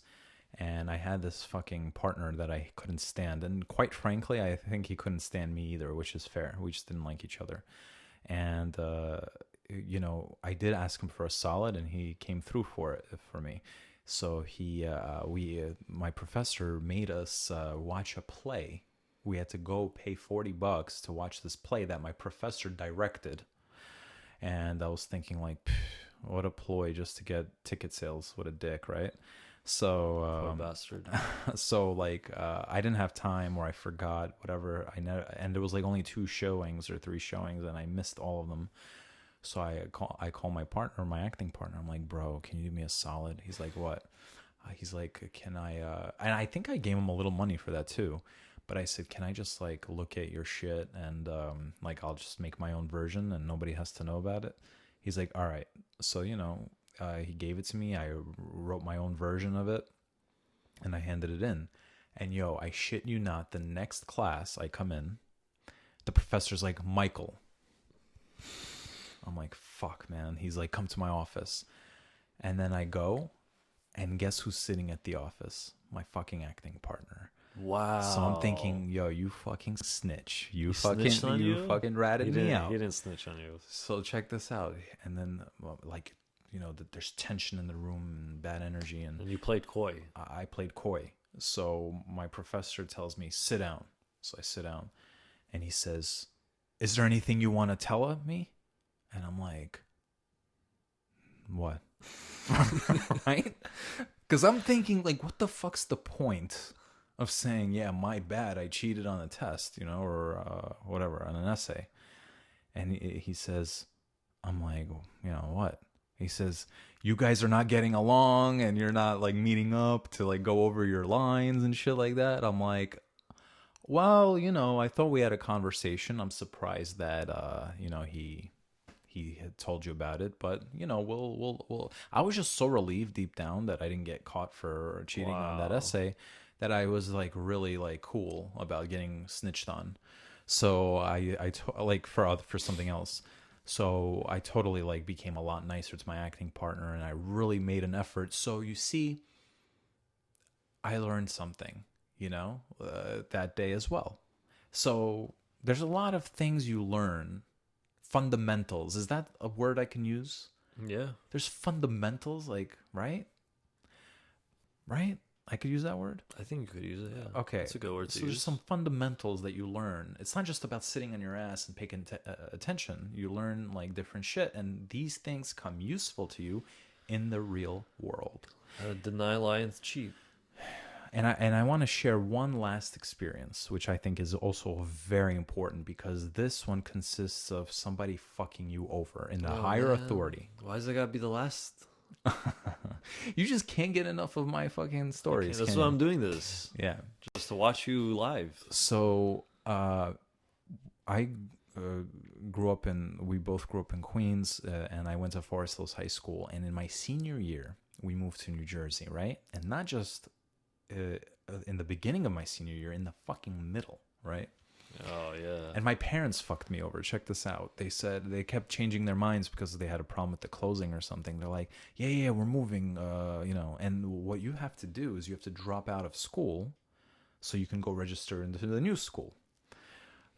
and I had this fucking partner that I couldn't stand. And quite frankly, I think he couldn't stand me either, which is fair. We just didn't like each other. And, I did ask him for a solid, and he came through for me. So my professor made us watch a play. We had to go pay $40 to watch this play that my professor directed. And I was thinking, like, what a ploy just to get ticket sales. What a dick, right? So, what a bastard. So like, I didn't have time, or I forgot, whatever. And there was like only 2 showings or 3 showings, and I missed all of them. So I call my partner, my acting partner. I'm like, bro, can you do me a solid? He's like, what? He's like, can I? And I think I gave him a little money for that too. But I said, can I just like look at your shit and like I'll just make my own version and nobody has to know about it. He's like, all right. So he gave it to me. I wrote my own version of it, and I handed it in. And I shit you not, the next class I come in, the professor's like, Michael. I'm like, fuck, man. He's like, come to my office. And then I go, and guess who's sitting at the office? My fucking acting partner. Wow. So I'm thinking, you fucking snitch. You fucking ratted me out. He didn't snitch on you. So check this out. And then, there's tension in the room and bad energy. And you played coy. I played coy. So my professor tells me, sit down. So I sit down. And he says, is there anything you want to tell me? And I'm like, what? Right? Because I'm thinking, like, what the fuck's the point of saying, yeah, my bad, I cheated on a test, or whatever, on an essay. And he says, I'm like, what? He says, you guys are not getting along and you're not, like, meeting up to, like, go over your lines and shit like that. I'm like, well, I thought we had a conversation. I'm surprised that, he had told you about it, but we'll I was just so relieved deep down that I didn't get caught for cheating on that essay, that I was like really like cool about getting snitched on. So like for something else. So I totally like became a lot nicer to my acting partner, and I really made an effort. So you see, I learned something, that day as well. So there's a lot of things you learn. Fundamentals. Is that a word I can use? Yeah. There's fundamentals, like, right? Right? I could use that word? I think you could use it, yeah. Okay. It's a good word to so use. there's some fundamentals that you learn. It's not just about sitting on your ass and paying attention. You learn, like, different shit, and these things come useful to you in the real world. Deny, lie, and cheat. And I want to share one last experience, which I think is also very important, because this one consists of somebody fucking you over in the higher authority. Why does it gotta be the last? You just can't get enough of my fucking stories. That's why I'm doing this. Yeah. Just to watch you live. So I we both grew up in Queens, and I went to Forest Hills High School. And in my senior year, we moved to New Jersey, right? And not just in the beginning of my senior year, in the fucking middle, right? Oh, yeah. And my parents fucked me over. Check this out. They said they kept changing their minds because they had a problem with the closing or something. They're like, yeah, we're moving, and what you have to do is you have to drop out of school so you can go register into the new school.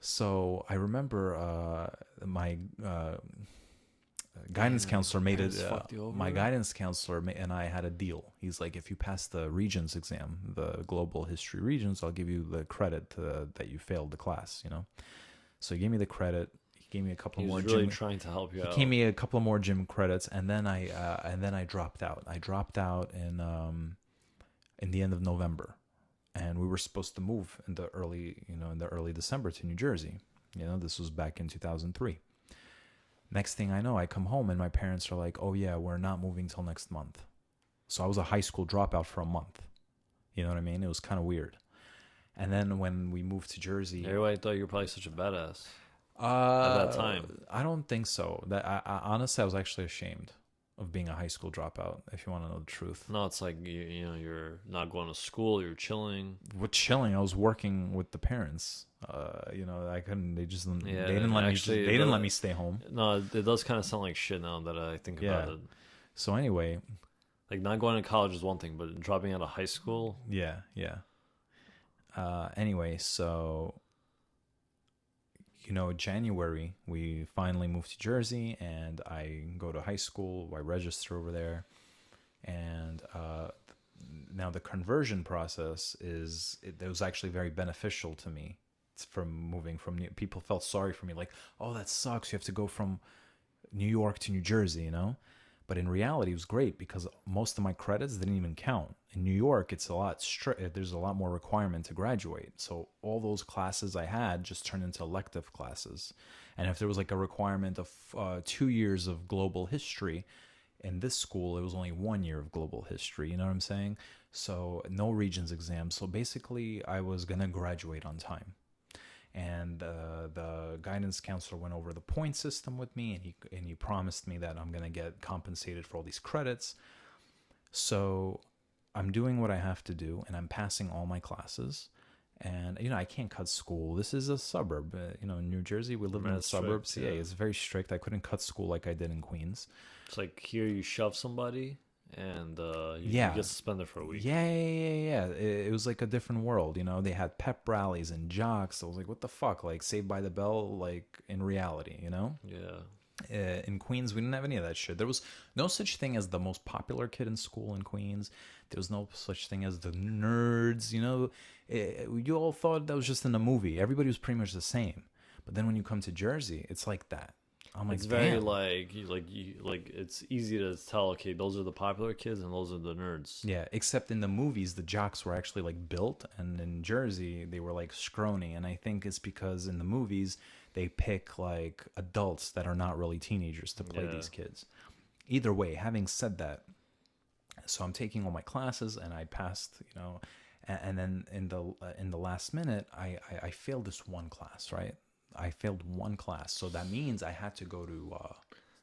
So I remember my guidance counselor made it. My guidance counselor and I had a deal. He's like, if you pass the Regents exam, the global history Regents, I'll give you the credit that you failed the class. So he gave me the credit. He gave me a couple more. He's really trying to help you out. He gave me a couple more gym credits, and then I dropped out. I dropped out in the end of November, and we were supposed to move in the early December to New Jersey. This was back in 2003. Next thing I know, I come home and my parents are like, oh yeah, we're not moving till next month. So I was a high school dropout for a month. You know what I mean? It was kind of weird. And then when we moved to Jersey, everybody thought you were probably such a badass at that time. I don't think so. I honestly, I was actually ashamed of being a high school dropout, if you want to know the truth. No, it's like you're not going to school, you're chilling. With chilling, I was working with the parents. I couldn't. They didn't let me stay home. No, it does kind of sound like shit now that I think about it. So anyway, like, not going to college is one thing, but dropping out of high school. Yeah. Anyway, so January we finally moved to Jersey, and I go to high school. I register over there, and now the conversion process it was actually very beneficial to me. From moving from people felt sorry for me, like, oh, that sucks, you have to go from New York to New Jersey, but in reality it was great because most of my credits didn't even count. In New York, it's a lot strict. There's a lot more requirement to graduate, so all those classes I had just turned into elective classes. And if there was like a requirement of 2 years of global history, in this school it was only 1 year of global history. You know what I'm saying? So no Regents exam. So basically I was gonna graduate on time. And the guidance counselor went over the point system with me, and he promised me that I'm going to get compensated for all these credits. So I'm doing what I have to do, and I'm passing all my classes. And, I can't cut school. This is a suburb. In New Jersey, we live in the suburbs. Yeah, it's very strict. I couldn't cut school like I did in Queens. It's like here you shove somebody, and you get suspended for a week. Yeah. It was like a different world, They had pep rallies and jocks. I was like, what the fuck? Like Saved by the Bell, like in reality, Yeah. In Queens, we didn't have any of that shit. There was no such thing as the most popular kid in school in Queens. There was no such thing as the nerds, You all thought that was just in a movie. Everybody was pretty much the same. But then when you come to Jersey, it's like that. I'm like, it's very like it's easy to tell. Okay, those are the popular kids and those are the nerds. Yeah, except in the movies, the jocks were actually like built, and in Jersey they were like scrawny. And I think it's because in the movies they pick like adults that are not really teenagers to play these kids. Either way, having said that, so I'm taking all my classes and I passed, and then in the last minute I failed this one class, right? I failed one class, so that means I had to go to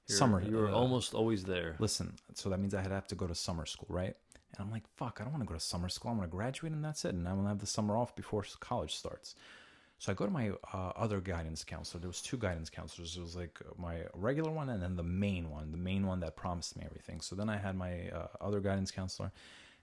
summer. You were almost always there. Listen, so that means I had to go to summer school, right? And I'm like, fuck, I don't want to go to summer school. I'm going to graduate and that's it. And I'm going to have the summer off before college starts. So I go to my other guidance counselor. There was two guidance counselors. It was like my regular one and then the main one that promised me everything. So then I had my other guidance counselor,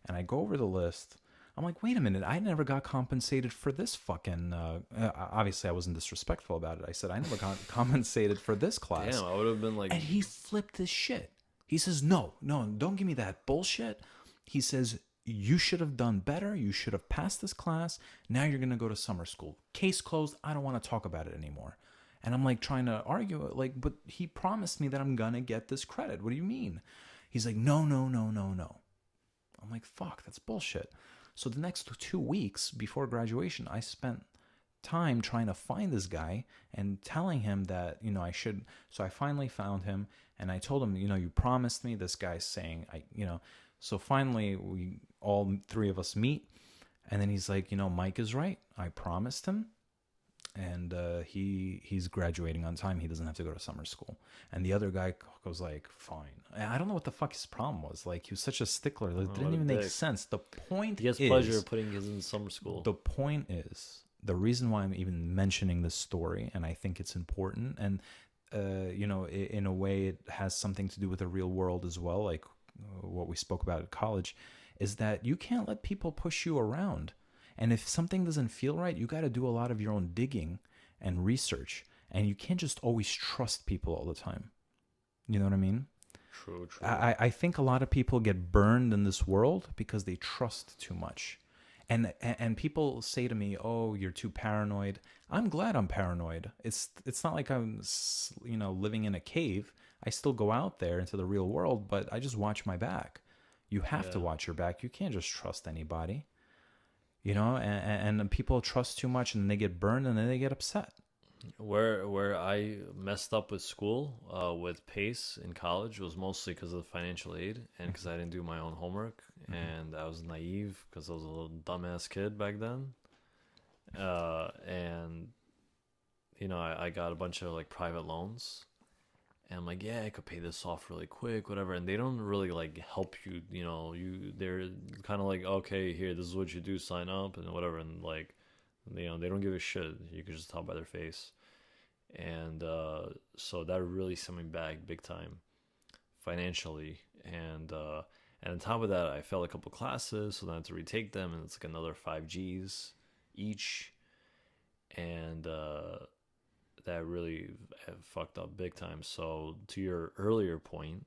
and I go over the list. I'm like, wait a minute, I never got compensated for this fucking. Obviously, I wasn't disrespectful about it. I said I never got compensated for this class. Damn, I would have been like. And he flipped this shit. He says, no, don't give me that bullshit. He says, you should have done better. You should have passed this class. Now you're going to go to summer school. Case closed. I don't want to talk about it anymore. And I'm like trying to argue, like, but he promised me that I'm going to get this credit. What do you mean? He's like, no. I'm like, fuck, that's bullshit. So the next 2 weeks before graduation, I spent time trying to find this guy and telling him that, I should. So I finally found him and I told him, you promised me. This guy's saying, So finally, we all three of us meet, and then he's like, Mike is right. I promised him, and he's graduating on time. He doesn't have to go to summer school. And the other guy goes like, fine. And I don't know what the fuck his problem was. Like, he was such a stickler. It didn't even make sense. The point he has pleasure of putting kids in summer school. The point is, the reason why I'm even mentioning this story, and I think it's important, and in a way, it has something to do with the real world as well, like what we spoke about at college, is that you can't let people push you around. And if something doesn't feel right, you got to do a lot of your own digging and research. And you can't just always trust people all the time. You know what I mean? True. I think a lot of people get burned in this world because they trust too much. And people say to me, "Oh, you're too paranoid." I'm glad I'm paranoid. It's not like I'm living in a cave. I still go out there into the real world, but I just watch my back. You have to watch your back. You can't just trust anybody. And people trust too much and they get burned and then they get upset. Where I messed up with school, with PACE in college, was mostly because of the financial aid and because I didn't do my own homework. And I was naive because I was a little dumbass kid back then. I got a bunch of like private loans. And I'm like, yeah, I could pay this off really quick, whatever. And they don't really like help you, they're kind of like, okay, here, this is what you do, sign up and whatever. And like, they don't give a shit. You can just tell by their face. And so that really set me back big time financially. And on top of that, I failed a couple classes, so then I had to retake them, and it's like another 5 Gs each. And that really fucked up big time. So to your earlier point,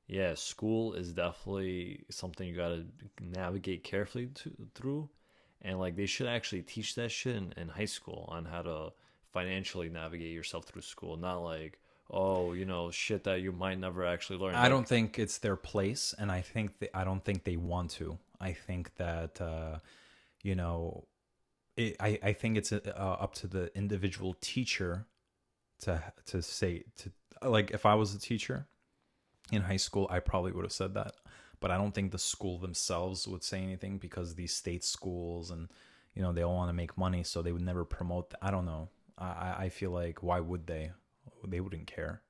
yeah, school is definitely something you gotta navigate carefully through. And like they should actually teach that shit in high school on how to financially navigate yourself through school, not like, shit that you might never actually learn. I don't think it's their place, and I don't think they want to. I think that I think it's up to the individual teacher to say, like, if I was a teacher in high school, I probably would have said that. But I don't think the school themselves would say anything because these state schools and, they all want to make money. So they would never promote. I don't know. I feel like, why would they? They wouldn't care,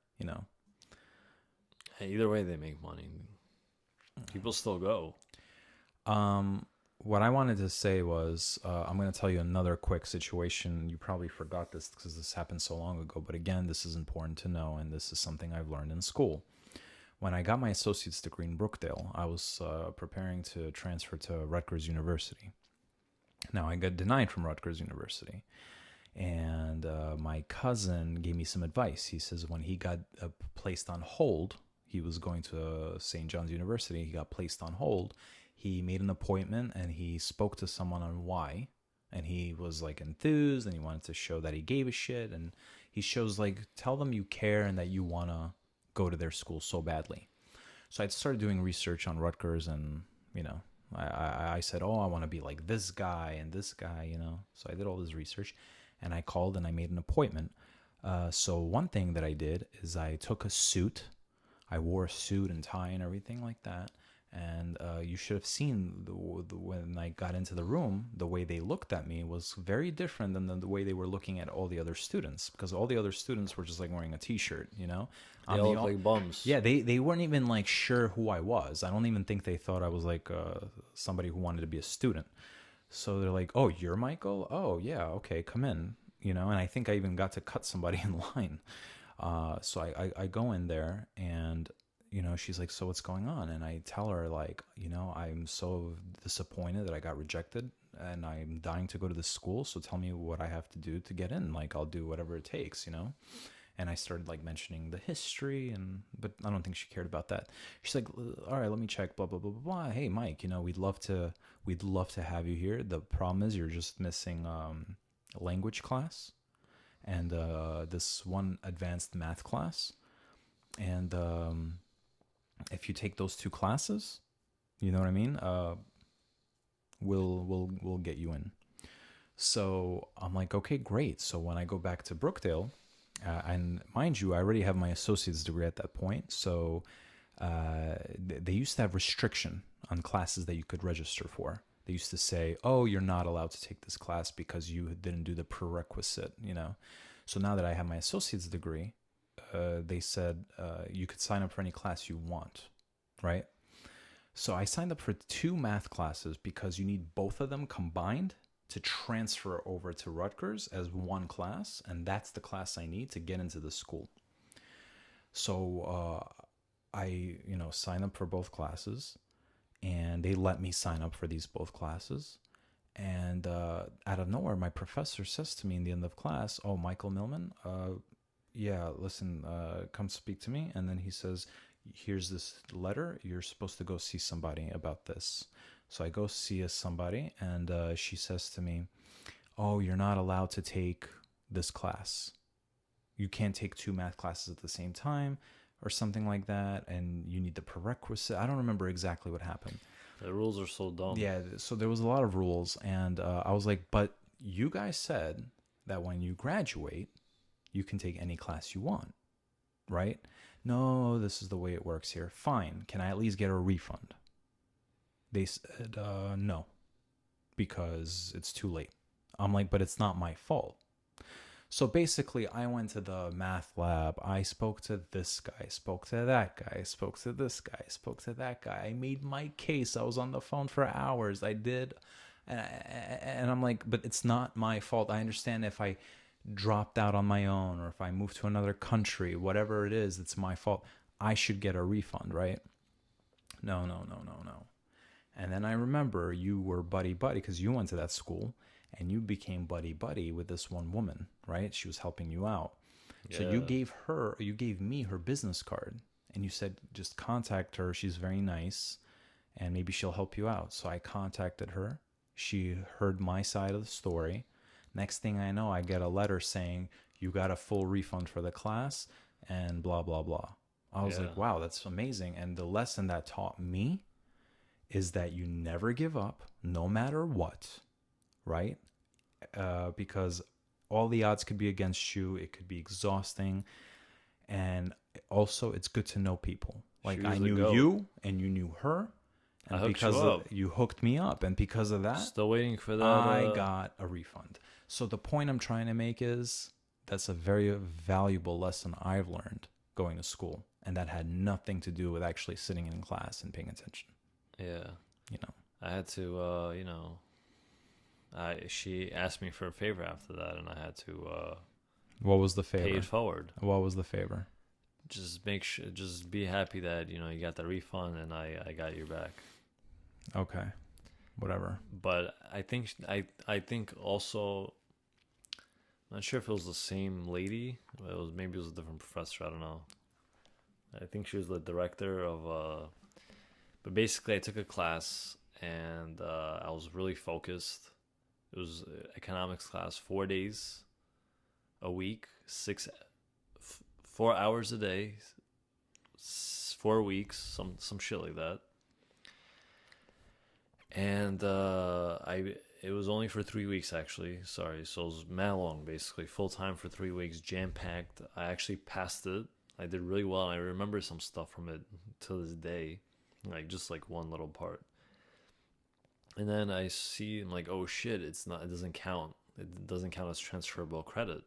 Hey, either way, they make money. People still go. What I wanted to say was, I'm going to tell you another quick situation. You probably forgot this because this happened so long ago. But again, this is important to know. And this is something I've learned in school. When I got my associate's degree in Brookdale, I was preparing to transfer to Rutgers University. Now, I got denied from Rutgers University. And my cousin gave me some advice. He says when he got placed on hold, he was going to St. John's University. He got placed on hold. He made an appointment and he spoke to someone on why. And he was like enthused and he wanted to show that he gave a shit. And he shows like, tell them you care and that you want to go to their school so badly. So I started doing research on Rutgers and, I said, I want to be like this guy and this guy, So I did all this research and I called and I made an appointment. So one thing that I did is I took a suit. I wore a suit and tie and everything like that. And you should have seen when I got into the room, the way they looked at me was very different than the way they were looking at all the other students, because all the other students were just like wearing a t-shirt, you know? They all look like bums. Yeah, they weren't even like sure who I was. I don't even think they thought I was like somebody who wanted to be a student. So they're like, "Oh, you're Michael? Oh, yeah, okay, come in." You know, and I think I even got to cut somebody in line. So I go in there, and you know, she's like, "So what's going on?" And I tell her, like, you know, I'm so disappointed that I got rejected, and I'm dying to go to this school. So tell me what I have to do to get in. Like, I'll do whatever it takes, you know. And I started like mentioning the history, but I don't think she cared about that. She's like, "All right, let me check. Blah blah blah blah blah. Hey, Mike, you know, we'd love to have you here. The problem is you're just missing a language class and this one advanced math class, and if you take those two classes, you know what I mean, we'll get you in." So I'm like, okay, great. So when I go back to Brookdale, and mind you, I already have my associate's degree at that point, so they used to have restriction on classes that you could register for. They used to say, "Oh, you're not allowed to take this class because you didn't do the prerequisite," you know. So now that I have my associate's degree, they said you could sign up for any class you want, right? So I signed up for 2 math classes because you need both of them combined to transfer over to Rutgers as one class, and that's the class I need to get into the school. So I, you know, sign up for both classes, and they let me sign up for these both classes. And out of nowhere, my professor says to me in the end of class, "Oh, Michael Milman, yeah, listen, come speak to me." And then he says, "Here's this letter. You're supposed to go see somebody about this." So I go see somebody, and she says to me, "Oh, you're not allowed to take this class. You can't take 2 math classes at the same time," or something like that, and you need the prerequisite. I don't remember exactly what happened. The rules are so dumb. Yeah, so there was a lot of rules, and I was like, "But you guys said that when you graduate, you can take any class you want, right?" "No, this is the way it works here." "Fine. Can I at least get a refund?" They said, "No, because it's too late." I'm like, "But it's not my fault." So basically, I went to the math lab. I spoke to this guy, spoke to that guy, spoke to this guy, spoke to that guy. I made my case. I was on the phone for hours. I did. And I'm like, but it's not my fault. I understand if I dropped out on my own or if I moved to another country, whatever it is, it's my fault. I should get a refund, right? No, no, no, no, no. And then I remember you were buddy-buddy because you went to that school and you became buddy-buddy with this one woman, right? She was helping you out. Yeah. So you gave me her business card and you said, "Just contact her. She's very nice and maybe she'll help you out." So I contacted her. She heard my side of the story. Next thing I know, I get a letter saying, "You got a full refund for the class," and blah, blah, blah. I was like, wow, that's amazing. And the lesson that taught me is that you never give up, no matter what, right? Because all the odds could be against you. It could be exhausting. And also, it's good to know people. Like, I knew you, and you knew her. And because you hooked me up. And because of that, still waiting for that. I got a refund. So the point I'm trying to make is that's a very valuable lesson I've learned going to school. And that had nothing to do with actually sitting in class and paying attention. Yeah. You know, I had to, she asked me for a favor after that, and I had to, what was the favor? Pay it forward. What was the favor? Just just be happy that, you got the refund and I got your back. Okay. Whatever. But I think also, I'm not sure if it was the same lady. Maybe it was a different professor. I don't know. I think she was the director of, but basically I took a class and I was really focused. It was economics class, 4 days a week, 4 hours a day, 4 weeks, some shit like that. And it was only for 3 weeks actually. Sorry, so it was mad long, basically full time for 3 weeks, jam packed. I actually passed it. I did really well. I remember some stuff from it to this day. like just like one little part. And then I see, I'm like, oh shit, it doesn't count. It doesn't count as transferable credit.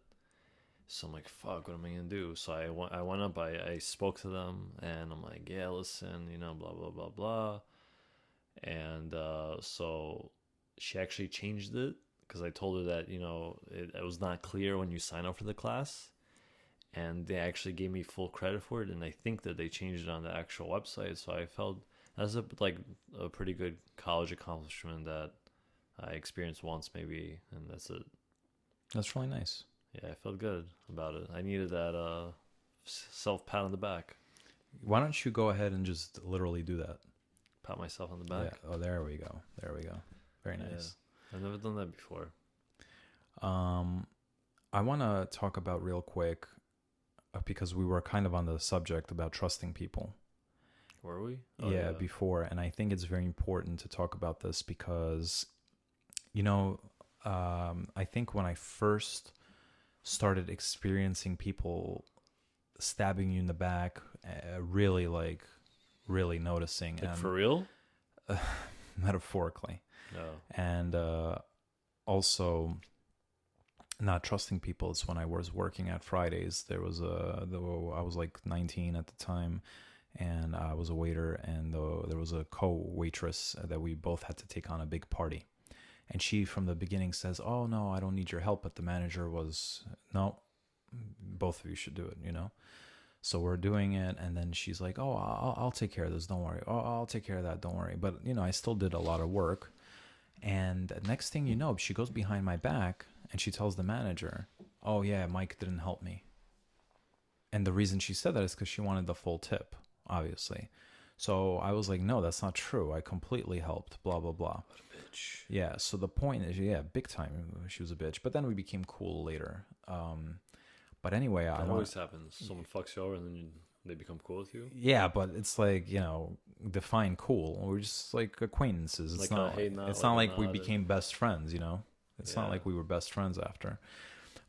So I'm like, fuck, what am I gonna do? So I went up, I spoke to them, and I'm like, yeah, listen, blah blah blah blah. And so she actually changed it, because I told her that it was not clear when you sign up for the class, and they actually gave me full credit for it, and I think that they changed it on the actual website. So I felt that's a pretty good college accomplishment that I experienced once maybe, and that's it. That's really nice. Yeah, I felt good about it. I needed that self pat on the back. Why don't you go ahead and just literally do that? Pat myself on the back. Yeah. Oh, there we go. There we go. Very nice. Yeah. I've never done that before. I want to talk about real quick, because we were kind of on the subject about trusting people. Were we? Oh, yeah, before. And I think it's very important to talk about this because, I think when I first started experiencing people stabbing you in the back, really noticing. Like, for real? Metaphorically. No. And also not trusting people is when I was working at Fridays. I was like 19 at the time, and I was a waiter, and there was a co-waitress that we both had to take on a big party. And she, from the beginning, says, oh, no, I don't need your help. But the manager was, no, both of you should do it, So we're doing it. And then she's like, oh, I'll take care of this. Don't worry. Oh, I'll take care of that. Don't worry. But, I still did a lot of work. And next thing you know, she goes behind my back and she tells the manager, oh, yeah, Mike didn't help me. And the reason she said that is because she wanted the full tip, obviously. So I was like, no, that's not true. I completely helped, blah, blah, blah. What a bitch. Yeah, so the point is, yeah, big time, she was a bitch. But then we became cool later. But anyway, That always happens. Someone fucks you over and then they become cool with you. Yeah, but it's like, define cool. We're just like acquaintances. It's not like we became best friends, It's not like we were best friends after.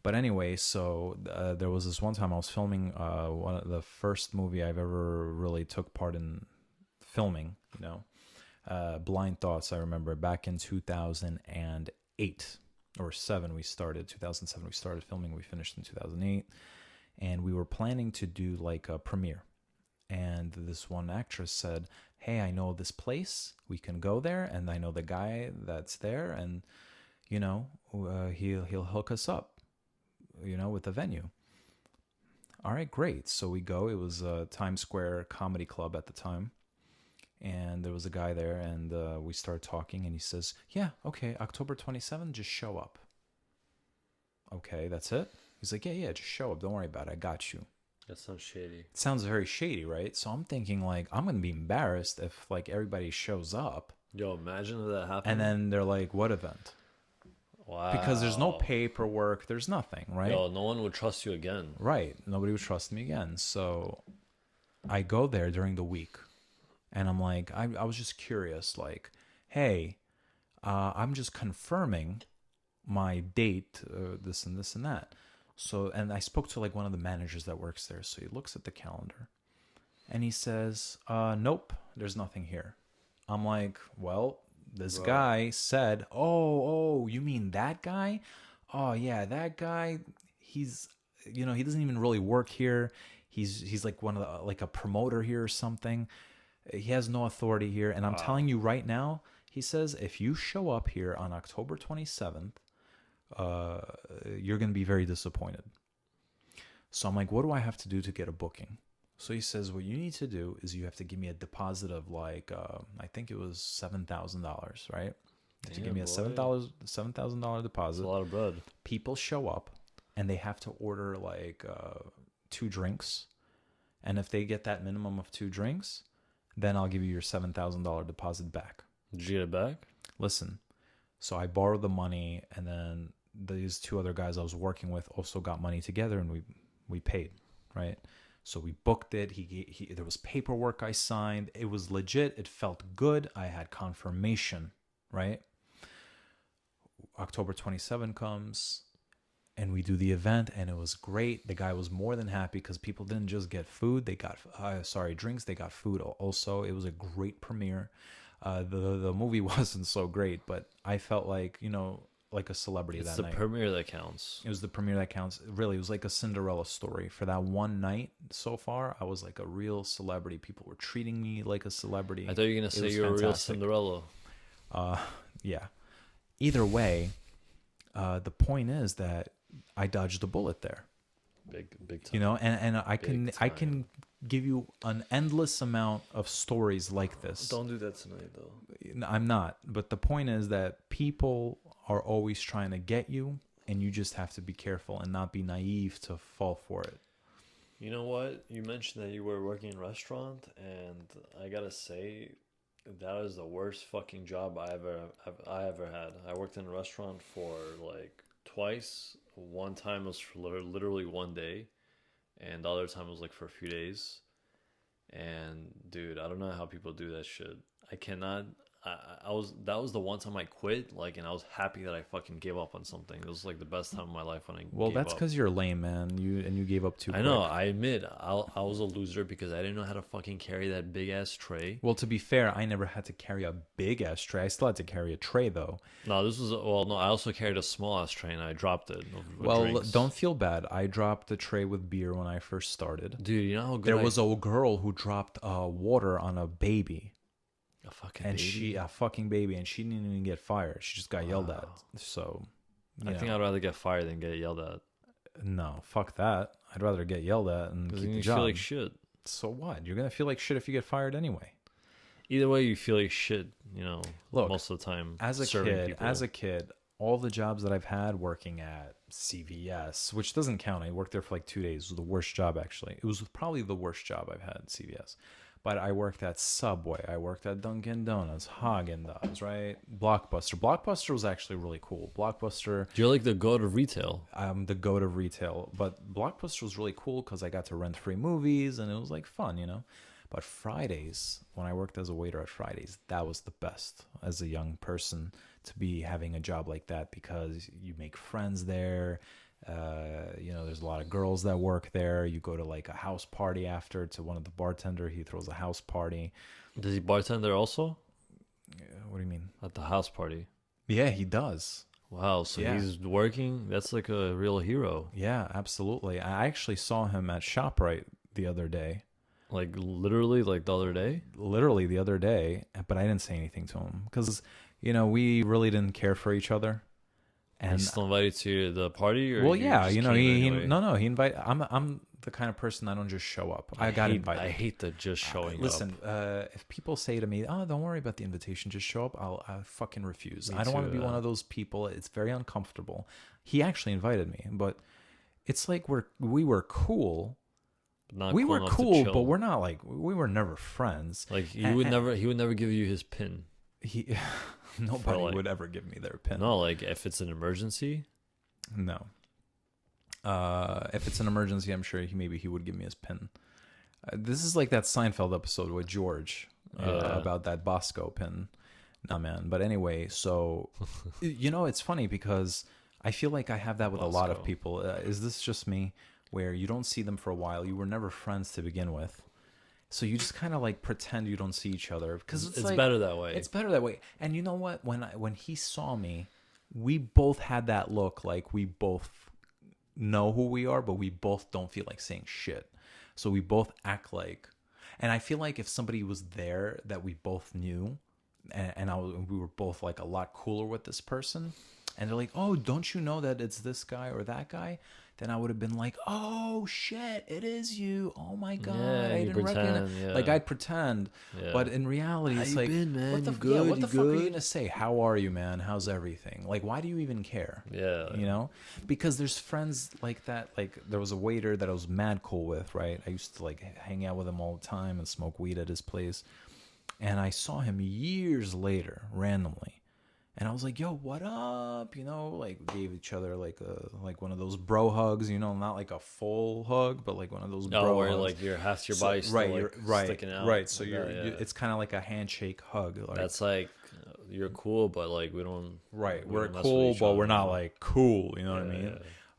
But anyway, so there was this one time I was filming one of the first movie I've ever really took part in filming, Blind Thoughts. I remember back in 2008 or 7 we started. 2007 we started filming. We finished in 2008, and we were planning to do like a premiere. And this one actress said, hey, I know this place. We can go there, and I know the guy that's there, and he'll hook us up, with the venue. All right, great. So we go. It was a Times Square comedy club at the time. And there was a guy there, and we started talking, and he says, yeah, okay, October 27th, just show up. Okay, that's it? He's like, yeah, just show up. Don't worry about it. I got you. That sounds shady. It sounds very shady, right? So I'm thinking, like, I'm going to be embarrassed if, like, everybody shows up. Yo, imagine if that happened. And then they're like, what event? Wow. Because there's no paperwork. There's nothing, right? Yo, no one would trust you again. Right. Nobody would trust me again. So I go there during the week. And I'm like, I was just curious, like, hey, I'm just confirming my date, this and this and that. So, and I spoke to like one of the managers that works there. So he looks at the calendar and he says, nope, there's nothing here. I'm like, well, this guy said, oh, you mean that guy? Oh yeah, that guy, he's, he doesn't even really work here. He's like one of the, like a promoter here or something. He has no authority here. And I'm telling you right now, he says, if you show up here on October 27th, you're going to be very disappointed. So I'm like, what do I have to do to get a booking? So he says, what you need to do is you have to give me a deposit of like, I think it was $7,000, right? You have to give me a $7,000 deposit. That's a lot of bread. People show up and they have to order like 2 drinks. And if they get that minimum of 2 drinks, then I'll give you your $7,000 deposit back. Did you get it back? Listen, so I borrowed the money, and then these 2 other guys I was working with also got money together, and we paid, right? So we booked it. There was paperwork I signed. It was legit. It felt good. I had confirmation, right? October 27 comes, and we do the event, and it was great. The guy was more than happy because people didn't just get food; they got drinks. They got food also. It was a great premiere. The movie wasn't so great, but I felt like like a celebrity It's that the night. premiere that counts. It was the premiere that counts. Really, it was like a Cinderella story for that one night. So far, I was like a real celebrity. People were treating me like a celebrity. I thought you were gonna It say was you were a real fantastic. Cinderella. Yeah. Either way, the point is that I dodged a bullet there. Big time. And I Big can give you an endless amount of stories like this. Don't do that tonight, though. I'm not, but the point is that people are always trying to get you, and you just have to be careful and not be naive to fall for it. You know what? You mentioned that you were working in a restaurant, and I gotta say, that is the worst fucking job I ever had. I worked in a restaurant for like twice. One time was for literally one day, and the other time was like for a few days. And dude, I don't know how people do that shit. I cannot. That was the one time I quit, like, and I was happy that I fucking gave up on something. It was like the best time of my life when I Well, gave that's up. because you're lame, man. You gave up too I quick. know. I admit, I was a loser because I didn't know how to fucking carry that big ass tray. Well, to be fair, I never had to carry a big ass tray. I still had to carry a tray though. No, no. I also carried a small ass tray and I dropped it. With Well, drinks. don't feel bad. I dropped the tray with beer when I first started. Dude, you know how good There was a girl who dropped water on a baby, a fucking and baby? a fucking baby, and she didn't even get fired. She just got yelled at. Wow. So, I think I'd rather get fired than get yelled at. no, fuck that. I'd rather get yelled at and Because keep then the you job. feel like shit. So what? You're gonna feel like shit if you get fired anyway. Either way, you feel like shit. Look, most of the time. As a serving kid, all the jobs that I've had working at CVS, which doesn't count. I worked there for like 2 days. It was the worst job, actually. It was probably the worst job I've had at CVS. But I worked at Subway. I worked at Dunkin' Donuts, Haagen-Dazs, right? Blockbuster. Blockbuster was actually really cool. Blockbuster, You're like the goat of retail. I'm the goat of retail. But Blockbuster was really cool because I got to rent free movies, and it was like fun. But Fridays, when I worked as a waiter at Fridays, that was the best as a young person to be having a job like that because you make friends there. There's a lot of girls that work there. You go to like a house party after to one of the bartender. He throws a house party. Does he bartend there also? What do you mean? At the house party? Yeah, he does. Wow, so Yeah. he's working? That's like a real hero. Yeah, absolutely. I actually saw him at ShopRite the other day. Like literally like the other day? Literally the other day, but I didn't say anything to him because, we really didn't care for each other. And And he's still invited to the party? Or well, you yeah, just he came anyway? he invite. I'm the kind of person that don't just show up. I got invited. I hate the just showing Listen, up. if people say to me, "Oh, don't worry about the invitation, just show up," I fucking refuse. Me I don't want to too, be one of those people. It's very uncomfortable. He actually invited me, but it's like we were cool. Not We were enough to cool, chill. but we're not like we were never friends. like he And- would never give you his pin. He nobody like- would ever give me their pin. No, like if it's an emergency. No. If it's an emergency, I'm sure he would give me his pin. This is like that Seinfeld episode with George about that Bosco pin. Nah, man. But anyway, so it's funny because I feel like I have that with a lot of Bosco. people. Is this just me? Where you don't see them for a while, you were never friends to begin with, so you just kind of like pretend you don't see each other because it's like, better that way. It's better that way. And you know what? When he saw me, we both had that look like we both know who we are, but we both don't feel like saying shit. So we both act like, and I feel like if somebody was there that we both knew, and we were both like a lot cooler with this person, and they're like, "Oh, don't you know that it's this guy or that guy?" Then I would have been like, "Oh shit, it is you! Oh my god, Yeah, I you didn't recognize." pretend, yeah. Like I'd pretend, Yeah. but in reality, How it's you like, been, man? what the You yeah, good? what the You fuck are you good? gonna say? How are you, man? How's everything? Like, why do you even care? Yeah. Because there's friends like that. Like there was a waiter that I was mad cool with, right? I used to like hang out with him all the time and smoke weed at his place. And I saw him years later, randomly. And I was like, "Yo, what up?" Like gave each other like one of those bro hugs, not like a full hug, but like one of those bro where hugs. like your half your So- body still right, like you're, right, sticking out. right. So like you're, that, yeah. it's kind of like a handshake hug. Like, That's like you're cool, but like we don't. right. we We're don't mess with cool, each but other, we're not you know? like cool. You know what I Yeah, mean? yeah.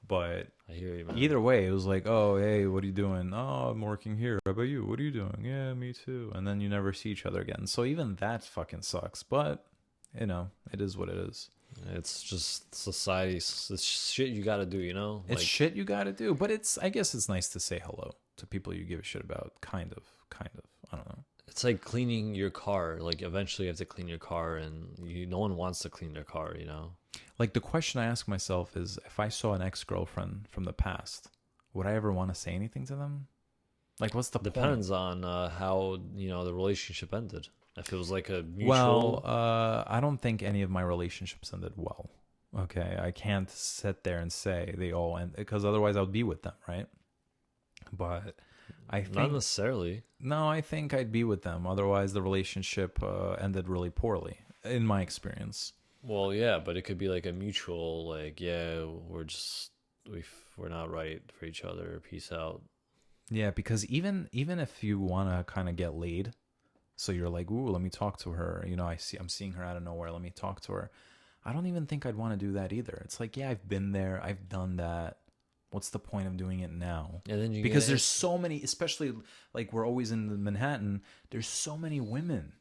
But I hear you, man. either way, it was like, oh, hey, what are you doing? Oh, I'm working here. How about you? What are you doing? Yeah, me too. And then you never see each other again. So even that fucking sucks. But, you know, it is what it is. It's just society. It's shit you got to do, you know? It's shit you got to do. But I guess it's nice to say hello to people you give a shit about. Kind of. I don't know. It's like cleaning your car. Like eventually you have to clean your car, and no one wants to clean their car, you know? Like the question I ask myself is, if I saw an ex-girlfriend from the past, would I ever want to say anything to them? Like, what's the point? Depends on how, you know, the relationship ended. If it was like a mutual... Well, I don't think any of my relationships ended well. Okay, I can't sit there and say they all end, because otherwise I would be with them, right? But I think... Not necessarily. No, I think I'd be with them. Otherwise, the relationship ended really poorly, in my experience. Well, yeah, but it could be like a mutual, like, yeah, we're not right for each other. Peace out. Yeah, because even if you want to kind of get laid, so you're like, ooh, let me talk to her. You know, I'm seeing her out of nowhere. Let me talk to her. I don't even think I'd want to do that either. It's like, yeah, I've been there. I've done that. What's the point of doing it now? And then because there's so many, especially like we're always in Manhattan. There's so many women.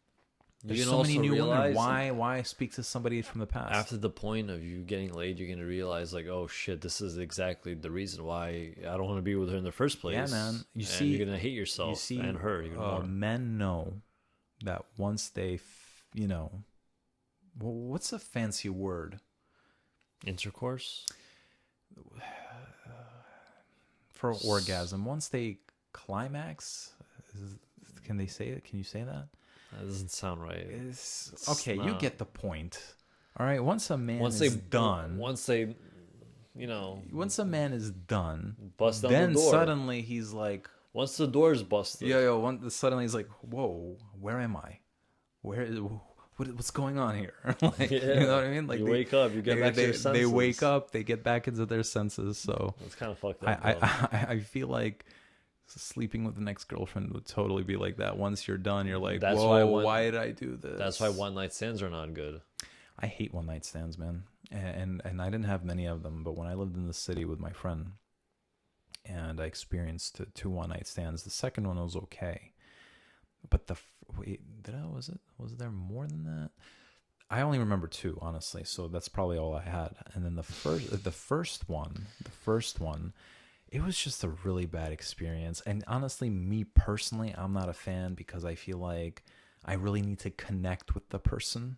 There's so many new women. Why speak to somebody from the past? After the point of you getting laid, you're gonna realize like, oh shit, this is exactly the reason why I don't want to be with her in the first place. Yeah, man. You're gonna hate yourself and her even more. Men know that once they, you know, what's a fancy word? Intercourse. For orgasm, once they climax, can they say it? Can you say that? That doesn't sound right. Okay, you get the point. All right, once a man is done, once they, you know, once a man is done, bust down then the door. Suddenly he's like, once the door's busted, suddenly he's like, whoa, where am I? What's going on here? Like, yeah. You know what I mean? Like you wake up, you get back to your senses. They wake up, they get back into their senses. So it's kind of fucked up. I feel like sleeping with an ex-girlfriend would totally be like that. Once you're done, you're like, why did I do this? That's why one night stands are not good. I hate one night stands, man. And I didn't have many of them, but when I lived in the city with my friend and I experienced two one night stands, the second one was okay. But was there more than that? I only remember two, honestly, so that's probably all I had. And then the first one, it was just a really bad experience. And honestly, me personally, I'm not a fan because I feel like I really need to connect with the person,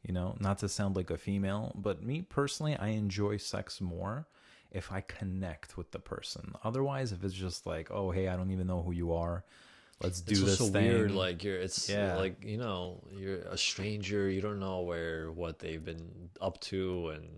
you know, not to sound like a female, but me personally, I enjoy sex more if I connect with the person. Otherwise, if it's just like, oh, hey, I don't even know who you are, let's do this thing. It's so weird, like like, you know, you're a stranger, you don't know what they've been up to and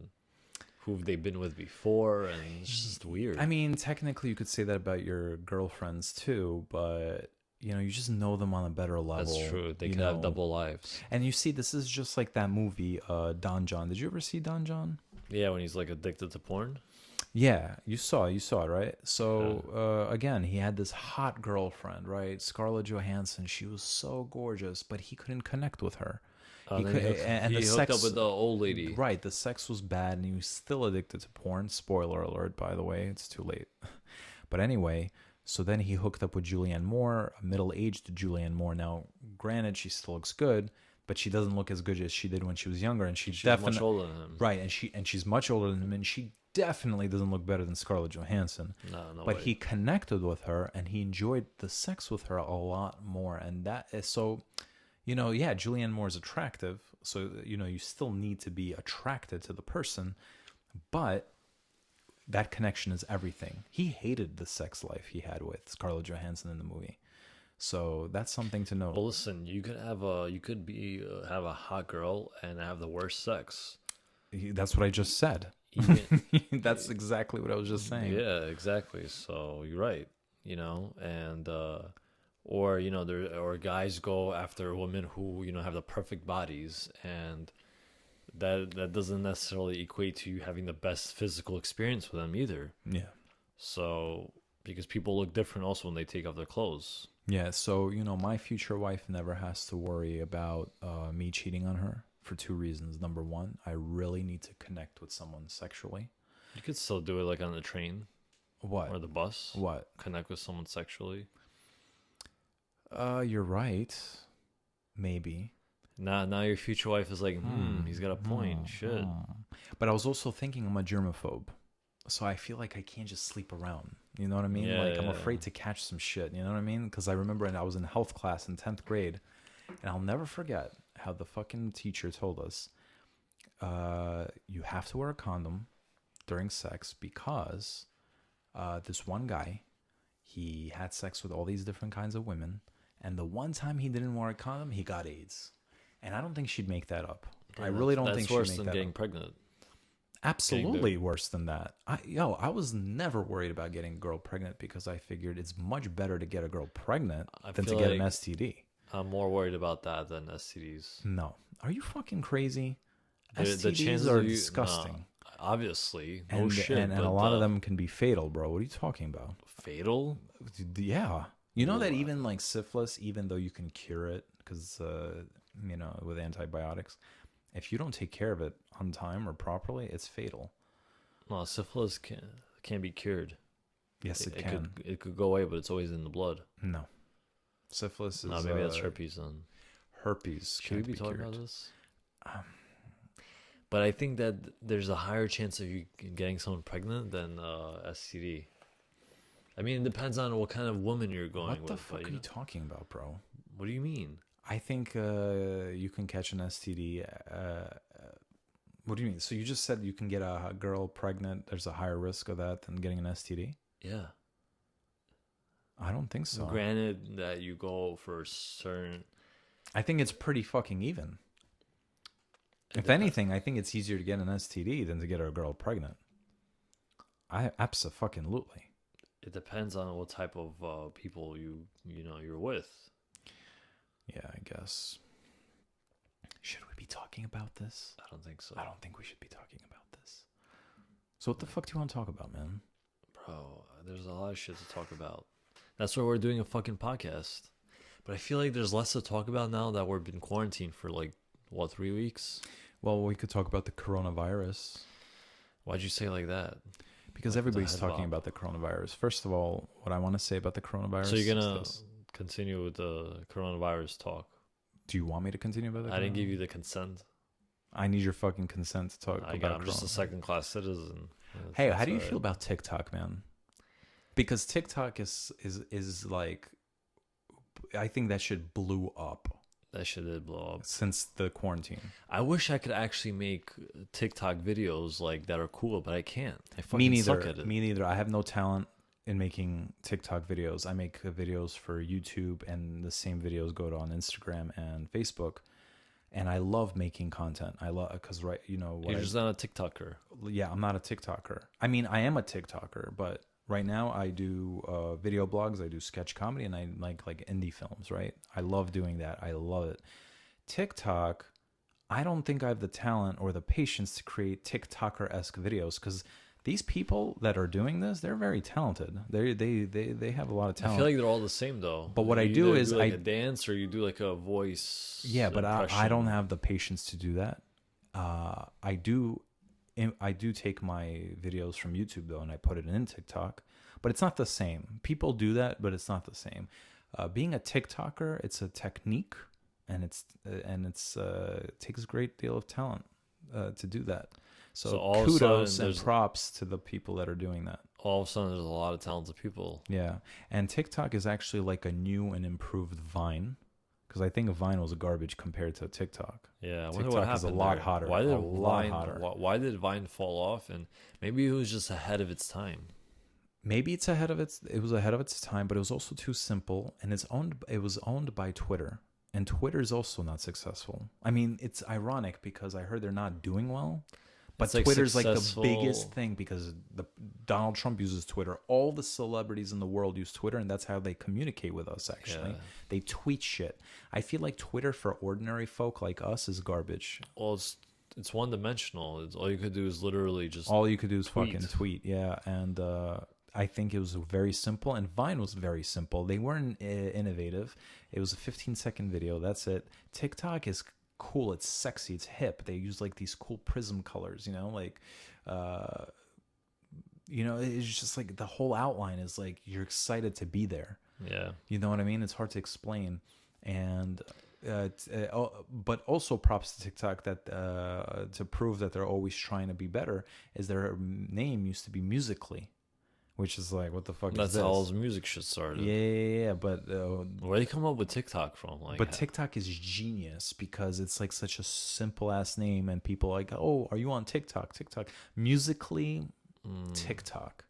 who they've been with before, and it's just weird. I mean, technically you could say that about your girlfriends too, but you know, you just know them on a better level. That's true. They can have double lives. And you see, this is just like that movie, Don John. Did you ever see Don John? Yeah, when he's like addicted to porn. Yeah, you saw it, right? So again, he had this hot girlfriend, right? Scarlett Johansson. She was so gorgeous, but he couldn't connect with her. He hooked up with the old lady. Right, the sex was bad, and he was still addicted to porn. Spoiler alert, by the way, it's too late. But anyway, so then he hooked up with Julianne Moore, a middle-aged Julianne Moore. Now, granted, she still looks good, but she doesn't look as good as she did when she was younger, and she's definitely much older than him. Right, and she's much older than him, and she definitely doesn't look better than Scarlett Johansson. No but way. He connected with her, and he enjoyed the sex with her a lot more, and that is so. You know, yeah, Julianne Moore is attractive, so, you know, you still need to be attracted to the person, but that connection is everything. He hated the sex life he had with Scarlett Johansson in the movie, so that's something to know. Well, listen, you could have a hot girl and have the worst sex. That's what I just said. That's exactly what I was just saying. Yeah, exactly. So you're right. You know, and or you know, or guys go after women who, you know, have the perfect bodies, and that doesn't necessarily equate to you having the best physical experience with them either. Yeah. So because people look different also when they take off their clothes. Yeah. So, you know, my future wife never has to worry about me cheating on her for two reasons. Number one, I really need to connect with someone sexually. You could still do it like on the train What? or the bus. What? Connect with someone sexually. You're right. Maybe. Now your future wife is like, he's got a point. Shit. But I was also thinking I'm a germaphobe. So I feel like I can't just sleep around. You know what I mean? Yeah, like I'm yeah, afraid to catch some shit. You know what I mean? Because I remember I was in health class in 10th grade. And I'll never forget how the fucking teacher told us, you have to wear a condom during sex because this one guy, he had sex with all these different kinds of women. And the one time he didn't wear a condom, he got AIDS. And I don't think she'd make that up. I really don't think she'd make that up. That's worse than getting pregnant. Absolutely worse than that. I was never worried about getting a girl pregnant because I figured it's much better to get a girl pregnant than to get an STD. I'm more worried about that than STDs. No. Are you fucking crazy? The STDs chances are of disgusting. Obviously. And, shit. and a lot of them can be fatal, bro. What are you talking about? Fatal? Yeah. You know that even like syphilis, even though you can cure it because, with antibiotics, if you don't take care of it on time or properly, it's fatal. No, syphilis can't be cured. Yes, it can. It could go away, but it's always in the blood. No. Syphilis is... No, maybe that's herpes then. Herpes Should we be talking cured. about this? But I think that there's a higher chance of you getting someone pregnant than STD. I mean, it depends on what kind of woman you're going with. What the fuck are you talking about, bro? What do you mean? I think you can catch an STD. What do you mean? So you just said you can get a girl pregnant. There's a higher risk of that than getting an STD? Yeah. I don't think so. Granted that you go for certain... I think it's pretty fucking even. If anything, I think it's easier to get an STD than to get a girl pregnant. Abso-fucking-lutely. It depends on what type of people you're with. Yeah, I guess. Should we be talking about this? I don't think so. I don't think we should be talking about this. So what the fuck do you want to talk about, man? Bro, there's a lot of shit to talk about. That's why we're doing a fucking podcast. But I feel like there's less to talk about now that we've been quarantined for 3 weeks? Well, we could talk about the coronavirus. Why'd you say it like that? Because everybody's talking about the coronavirus. First of all, what I want to say about the coronavirus... So you're going to continue with the coronavirus talk? Do you want me to continue about that? I didn't give you the consent. I need your fucking consent to talk about I'm just a second-class citizen. Hey, how do you feel about TikTok, man? Because TikTok is like... I think that shit blew up. That shit did blow up. Since the quarantine. I wish I could actually make TikTok videos that are cool, but I can't. I fucking Me neither. suck at it. Me neither. I have no talent in making TikTok videos. I make videos for YouTube, and the same videos go on Instagram and Facebook. And I love making content. I love because You're just not a TikToker. Yeah, I'm not a TikToker. I mean, I am a TikToker, but right now I do video blogs. I do sketch comedy, and I like indie films. Right? I love doing that. I love it. TikTok, I don't think I have the talent or the patience to create TikToker-esque videos because these people that are doing this, they're very talented. They have a lot of talent. I feel like they're all the same though. But what I do is a dance or you do a voice. Yeah, but I don't have the patience to do that. I do take my videos from YouTube though, and I put it in TikTok. But it's not the same. People do that, but it's not the same. Being a TikToker, it's a technique, and it takes a great deal of talent to do that. So all kudos and props to the people that are doing that. All of a sudden, there's a lot of talented people. Yeah, and TikTok is actually like a new and improved Vine, because I think Vine was garbage compared to TikTok. Yeah, I wonder what is a lot hotter. Why did Vine fall off? And maybe it was just ahead of its time. Maybe it was ahead of its time, but it was also too simple, and it was owned by Twitter, and Twitter is also not successful. I mean, it's ironic because I heard they're not doing well. But Twitter's the biggest thing because Donald Trump uses Twitter. All the celebrities in the world use Twitter, and that's how they communicate with us, actually. Yeah. They tweet shit. I feel like Twitter for ordinary folk like us is garbage. Well, it's one-dimensional. All you could do is literally just All you could do is fucking tweet, yeah. And I think it was very simple, and Vine was very simple. They weren't innovative. It was a 15-second video. That's it. TikTok is cool, it's sexy, it's hip. They use these cool prism colors, You know, it's just like the whole outline is like you're excited to be there. Yeah. You know what I mean? It's hard to explain. And but also props to TikTok that to prove that they're always trying to be better is their name used to be Musically, which is like, what the fuck is this? That's how all his music shit started. Yeah, but where do they come up with TikTok from? Like, but TikTok is genius because it's like such a simple ass name, and people are like, oh, are you on TikTok? TikTok, Musically, TikTok,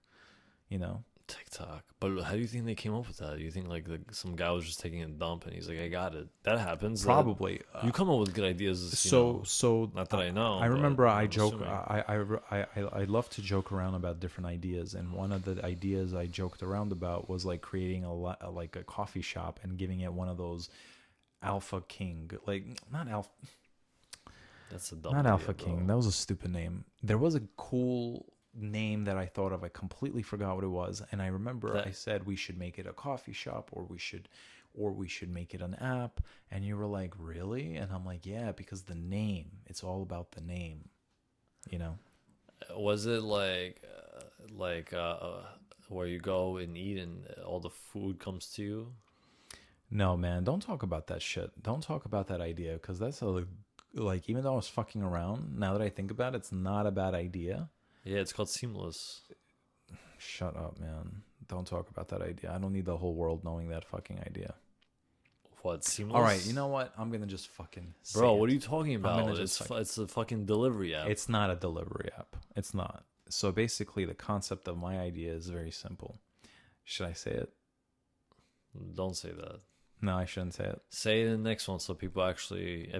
you know. TikTok. But how do you think they came up with that? You think like some guy was just taking a dump and he's like, I got it. That happens. Probably. You come up with good ideas. So not that I know. I remember I I'm joke. assuming. I love to joke around about different ideas, and one of the ideas I joked around about was like creating like a coffee shop and giving it one of those Alpha King, like not Alpha. That's a dumb not idea, Alpha bro. King. That was a stupid name. There was a cool name that I thought of. I completely forgot what it was, and I remember I said we should make it a coffee shop, or we should make it an app, and you were like, really? And I'm like, yeah, because the name, it's all about the name, you know. Was it like where you go and eat and all the food comes to you? No, man, don't talk about that shit. Don't talk about that idea, because that's like, even though I was fucking around, now that I think about it, it's not a bad idea. Yeah, it's called Seamless. Shut up, man. Don't talk about that idea. I don't need the whole world knowing that fucking idea. What, Seamless? All right, you know what? I'm going to just fucking say Bro, it. what are you talking about? It's It's a fucking delivery app. It's not a delivery app. It's not. So basically, the concept of my idea is very simple. Should I say it? Don't say that. No, I shouldn't say it. Say it in the next one so people actually,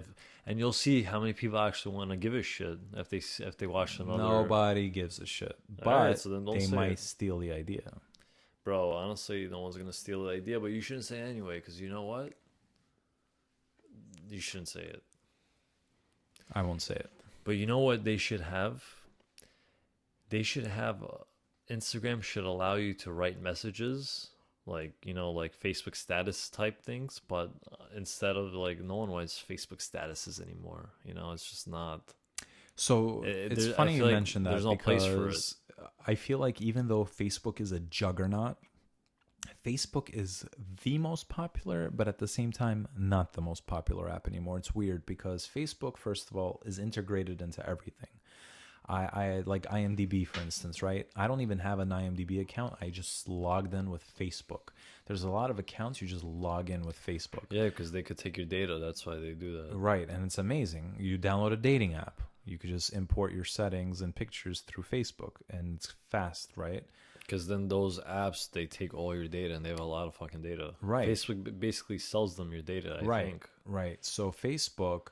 and you'll see how many people actually want to give a shit if they watch another. Nobody gives a shit, but Alright, so then don't they say might it. steal the idea. Bro, honestly, no one's gonna steal the idea, but you shouldn't say it anyway, because you know what? You shouldn't say it. I won't say it. But you know what they should have? They should have Instagram should allow you to write messages, like, you know, like Facebook status type things, but instead of like, no one writes Facebook statuses anymore. You know, it's just not. So it's funny you mentioned that, there's no place for it. I feel like even though Facebook is a juggernaut, Facebook is the most popular, but at the same time, not the most popular app anymore. It's weird because Facebook, first of all, is integrated into everything. I like IMDb, for instance, right? I don't even have an IMDb account. I just logged in with Facebook. There's a lot of accounts you just log in with Facebook. Yeah, because they could take your data. That's why they do that. Right, and it's amazing. You download a dating app. You could just import your settings and pictures through Facebook, and it's fast, right? Because then those apps, they take all your data, and they have a lot of fucking data. Right. Facebook basically sells them your data, I think. Right. So Facebook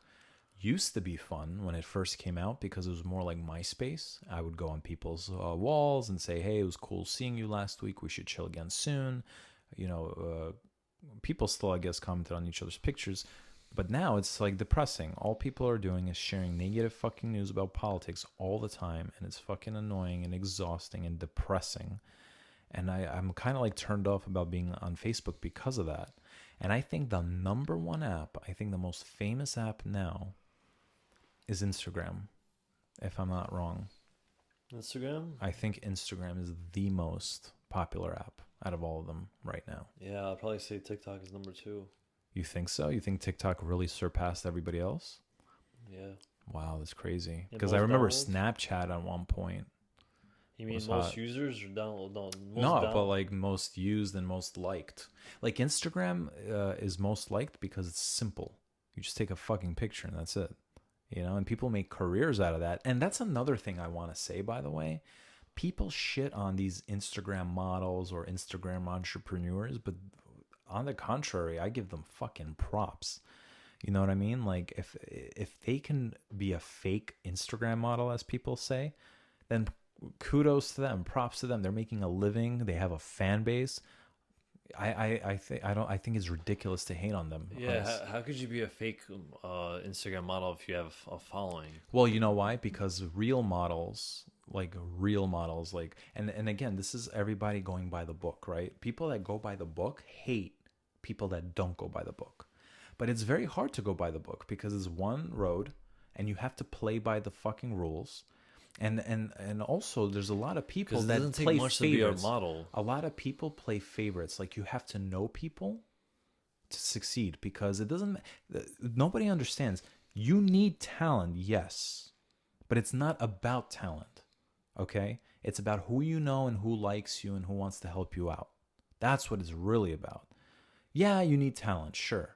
used to be fun when it first came out because it was more like MySpace. I would go on people's walls and say, hey, it was cool seeing you last week. We should chill again soon. You know, people still, I guess, commented on each other's pictures. But now it's like depressing. All people are doing is sharing negative fucking news about politics all the time. And it's fucking annoying and exhausting and depressing. And I'm kind of like turned off about being on Facebook because of that. And I think the number one app, I think the most famous app now is Instagram, if I'm not wrong. Instagram? I think Instagram is the most popular app out of all of them right now. Yeah, I'll probably say TikTok is number 2. You think so? You think TikTok really surpassed everybody else? Yeah. Wow, that's crazy. And Because I most remember downloads? Snapchat at one point. You mean Was most hot. users or download? No, But like most used and most liked. Like Instagram is most liked because it's simple. You just take a fucking picture and that's it. You know, and people make careers out of that. And that's another thing I want to say, by the way. People shit on these Instagram models or Instagram entrepreneurs, but on the contrary, I give them fucking props. You know what I mean? Like if they can be a fake Instagram model, as people say, then kudos to them, props to them. They're making a living. They have a fan base. I think it's ridiculous to hate on them. Yeah, how could you be a fake Instagram model if you have a following? Well, you know why? Because real models, and again, this is everybody going by the book, right? People that go by the book hate people that don't go by the book. But it's very hard to go by the book because it's one road and you have to play by the fucking rules. And also there's a lot of people Because it that doesn't take play much to be a favorites. model. A lot of people play favorites. Like, you have to know people to succeed, because it doesn't, nobody understands. You need talent, yes, but it's not about talent. Okay, it's about who you know and who likes you and who wants to help you out. That's what it's really about. Yeah, you need talent, sure.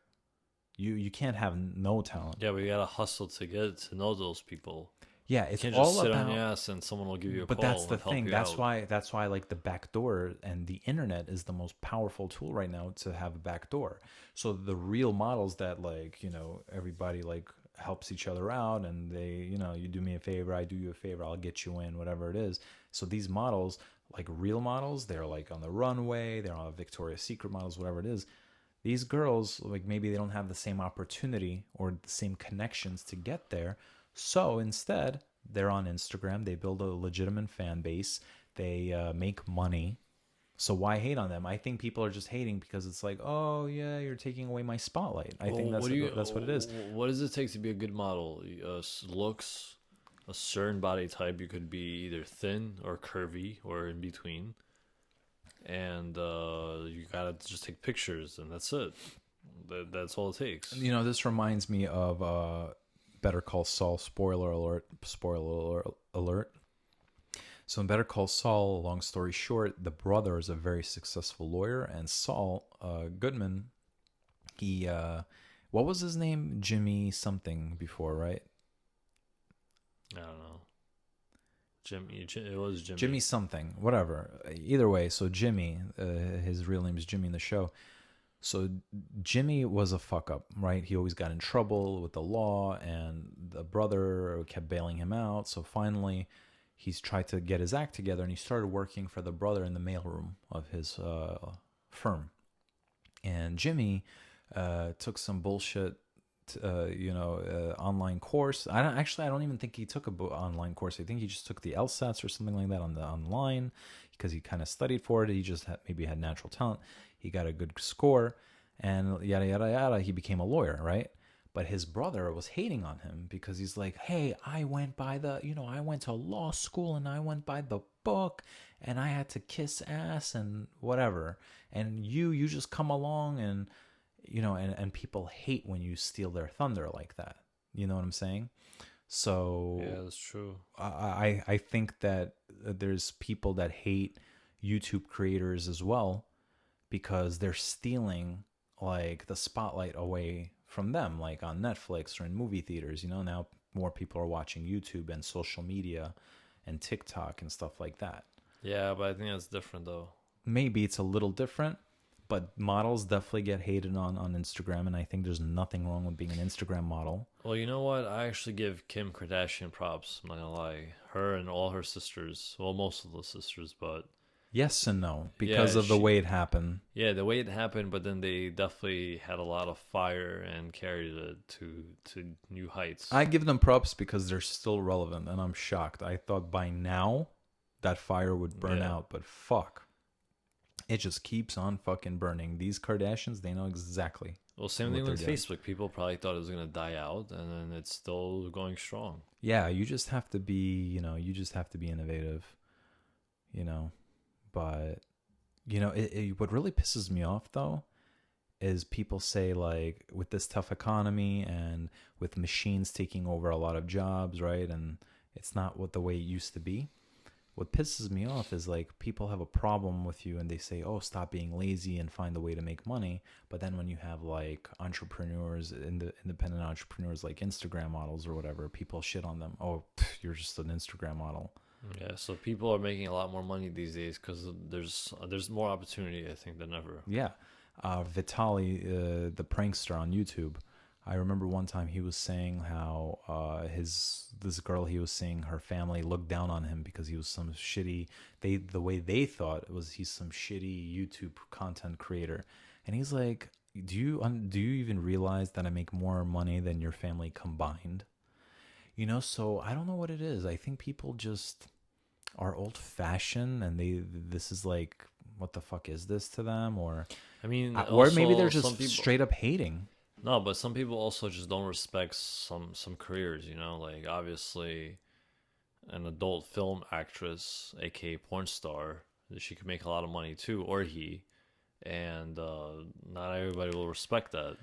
You can't have no talent. Yeah, but you gotta hustle to get to know those people. Yeah, You it's can't all just sit about. on your ass and someone will give you a But call that's the and help thing. you That's out. why. That's why, like, the back door and the internet is the most powerful tool right now to have a back door. So the real models that, like, everybody like helps each other out, and they, you do me a favor, I do you a favor, I'll get you in, whatever it is. So these models, like real models, they're like on the runway, they're on Victoria's Secret models, whatever it is. These girls, like, maybe they don't have the same opportunity or the same connections to get there. So instead, they're on Instagram. They build a legitimate fan base. They make money. So why hate on them? I think people are just hating because it's like, oh yeah, you're taking away my spotlight. I think that's what it is. What does it take to be a good model? Looks, a certain body type. You could be either thin or curvy or in between. And you gotta just take pictures, and that's it. That's all it takes. This reminds me of Better Call Saul. Spoiler alert. Spoiler alert. So in Better Call Saul, long story short, the brother is a very successful lawyer, and Saul Goodman, he, what was his name? Jimmy something before, right? I don't know. It was Jimmy. Jimmy something, whatever. Either way, so Jimmy, his real name is Jimmy in the show. So Jimmy was a fuck up, right? He always got in trouble with the law, and the brother kept bailing him out. So finally, he's tried to get his act together, and he started working for the brother in the mailroom of his firm. And Jimmy took some bullshit online course. I don't even think he took a online course. I think he just took the LSATs or something like that online, because he kind of studied for it. He just maybe had natural talent. He got a good score, and yada yada yada. He became a lawyer, right? But his brother was hating on him because he's like, hey, I went to law school, and I went by the book, and I had to kiss ass and whatever. And you just come along and and people hate when you steal their thunder like that. You know what I'm saying? So yeah, that's true. I think that there's people that hate YouTube creators as well, because they're stealing like the spotlight away from them, like on Netflix or in movie theaters. Now more people are watching YouTube and social media and TikTok and stuff like that. Yeah, but I think that's different though. Maybe it's a little different. But models definitely get hated on Instagram, and I think there's nothing wrong with being an Instagram model. Well, you know what? I actually give Kim Kardashian props. I'm not gonna lie. Her and all her sisters. Well, most of the sisters, but yes and no, because of the way it happened. Yeah, the way it happened, but then they definitely had a lot of fire and carried it to new heights. I give them props because they're still relevant, and I'm shocked. I thought by now that fire would burn out, but fuck. It just keeps on fucking burning. These Kardashians, they know exactly. Well, same thing with Facebook. People probably thought it was going to die out, and then it's still going strong. Yeah, you just have to be, innovative, But, what really pisses me off, though, is people say, like, with this tough economy and with machines taking over a lot of jobs, right? And it's not the way it used to be. What pisses me off is, like, people have a problem with you and they say, oh, stop being lazy and find a way to make money. But then when you have, like, entrepreneurs, independent entrepreneurs, like Instagram models or whatever, people shit on them. Oh, you're just an Instagram model. Yeah, so people are making a lot more money these days because there's more opportunity, I think, than ever. Yeah. Vitaly, the prankster on YouTube, I remember one time he was saying how this girl he was seeing, her family looked down on him because he was some shitty. The way they thought it was he's some shitty YouTube content creator, and he's like, do you even realize that I make more money than your family combined? So I don't know what it is. I think people just are old fashioned, and this is like, what the fuck is this to them? Or or maybe they're just straight up hating. No, but some people also just don't respect some careers, like obviously an adult film actress, aka porn star, she could make a lot of money too, or he, and not everybody will respect that.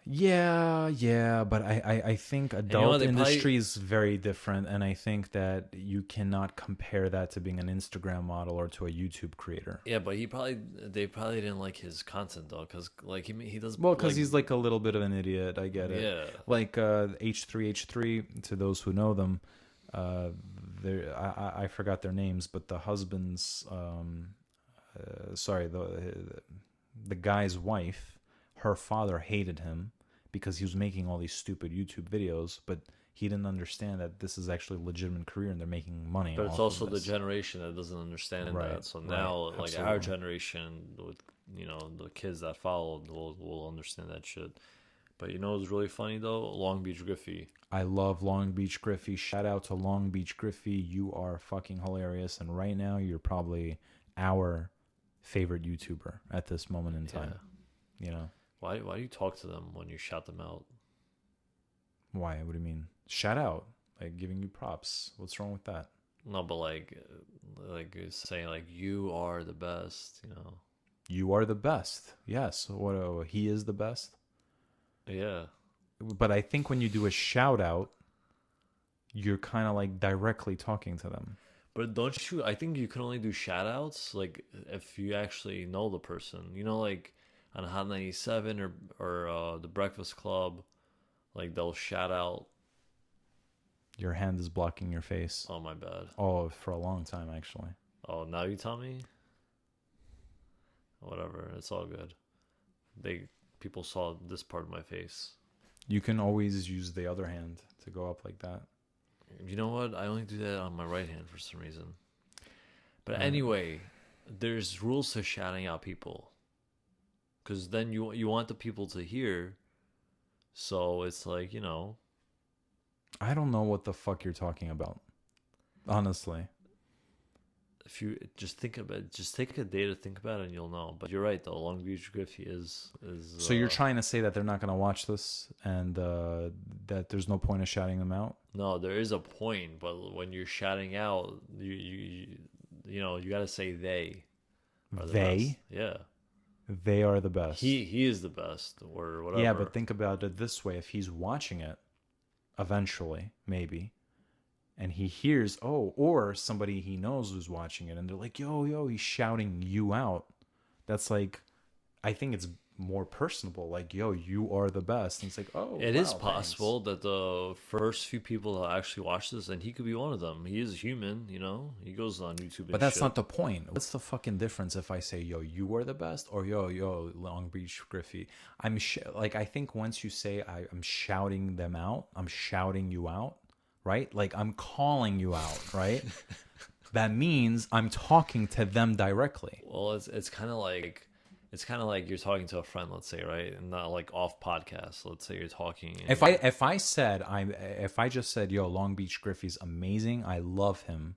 Yeah, but I think you know adult what, they industry probably- is very different, and I think that you cannot compare that to being an Instagram model or to a YouTube creator. Yeah, but they probably didn't like his content though, because like he does Well, because like, he's like a little bit of an idiot. I get it. yeah, Like H3H3, to those who know them, I forgot their names, but the husband's, sorry, the guy's wife, her father hated him because he was making all these stupid YouTube videos, but he didn't understand that this is actually a legitimate career and they're making money. but it's off also of the this. generation that doesn't understand Right, that. So right, now, like our absolutely. generation, with the kids that followed, will understand that shit. But you know what's really funny though? Long Beach Griffey. I love Long Beach Griffey. Shout out to Long Beach Griffey. You are fucking hilarious. And right now, you're probably our favorite YouTuber at this moment in time. Yeah. You know? Why do you talk to them when you shout them out? Why? What do you mean? Shout out. Like giving you props. What's wrong with that? No, but like saying like you are the best. You are the best. Yes. What? He is the best. Yeah. But I think when you do a shout out, you're kind of like directly talking to them. But don't you? I think you can only do shout outs like if you actually know the person. Like on Hot 97 or the Breakfast Club, like they'll shout out. Your hand is blocking your face. Oh, my bad. Oh, for a long time, actually. Oh, now you tell me? Whatever, it's all good. People saw this part of my face. You can always use the other hand to go up like that. You know what? I only do that on my right hand for some reason. But anyway, there's rules to shouting out people. Because then you want the people to hear. So it's like, I don't know what the fuck you're talking about. Honestly. if you just think about it, just take a day to think about it and you'll know. But you're right though, Long Beach Griffey is So you're trying to say that they're not going to watch this and that there's no point of shouting them out? No, there is a point, but when you're shouting out, you got to say they are the They? best. Yeah. They are the best. He is the best or whatever. Yeah, but think about it this way. If he's watching it, eventually, maybe, and he hears, or somebody he knows who's watching it, and they're like, yo, he's shouting you out. That's like, I think it's more personable. Like, yo, you are the best. And it's like, it is possible that the first few people that actually watch this, and he could be one of them. He is human, he goes on YouTube. But that's not the point. What's the fucking difference if I say, yo, you are the best, or yo, Long Beach Griffey? I think once you say I'm shouting them out, I'm shouting you out, right? Like I'm calling you out, right? That means I'm talking to them directly. Well, it's kind of like you're talking to a friend, let's say, right? And not like off podcast. Let's say you're talking. If I just said, yo, Long Beach Griffey's amazing, I love him,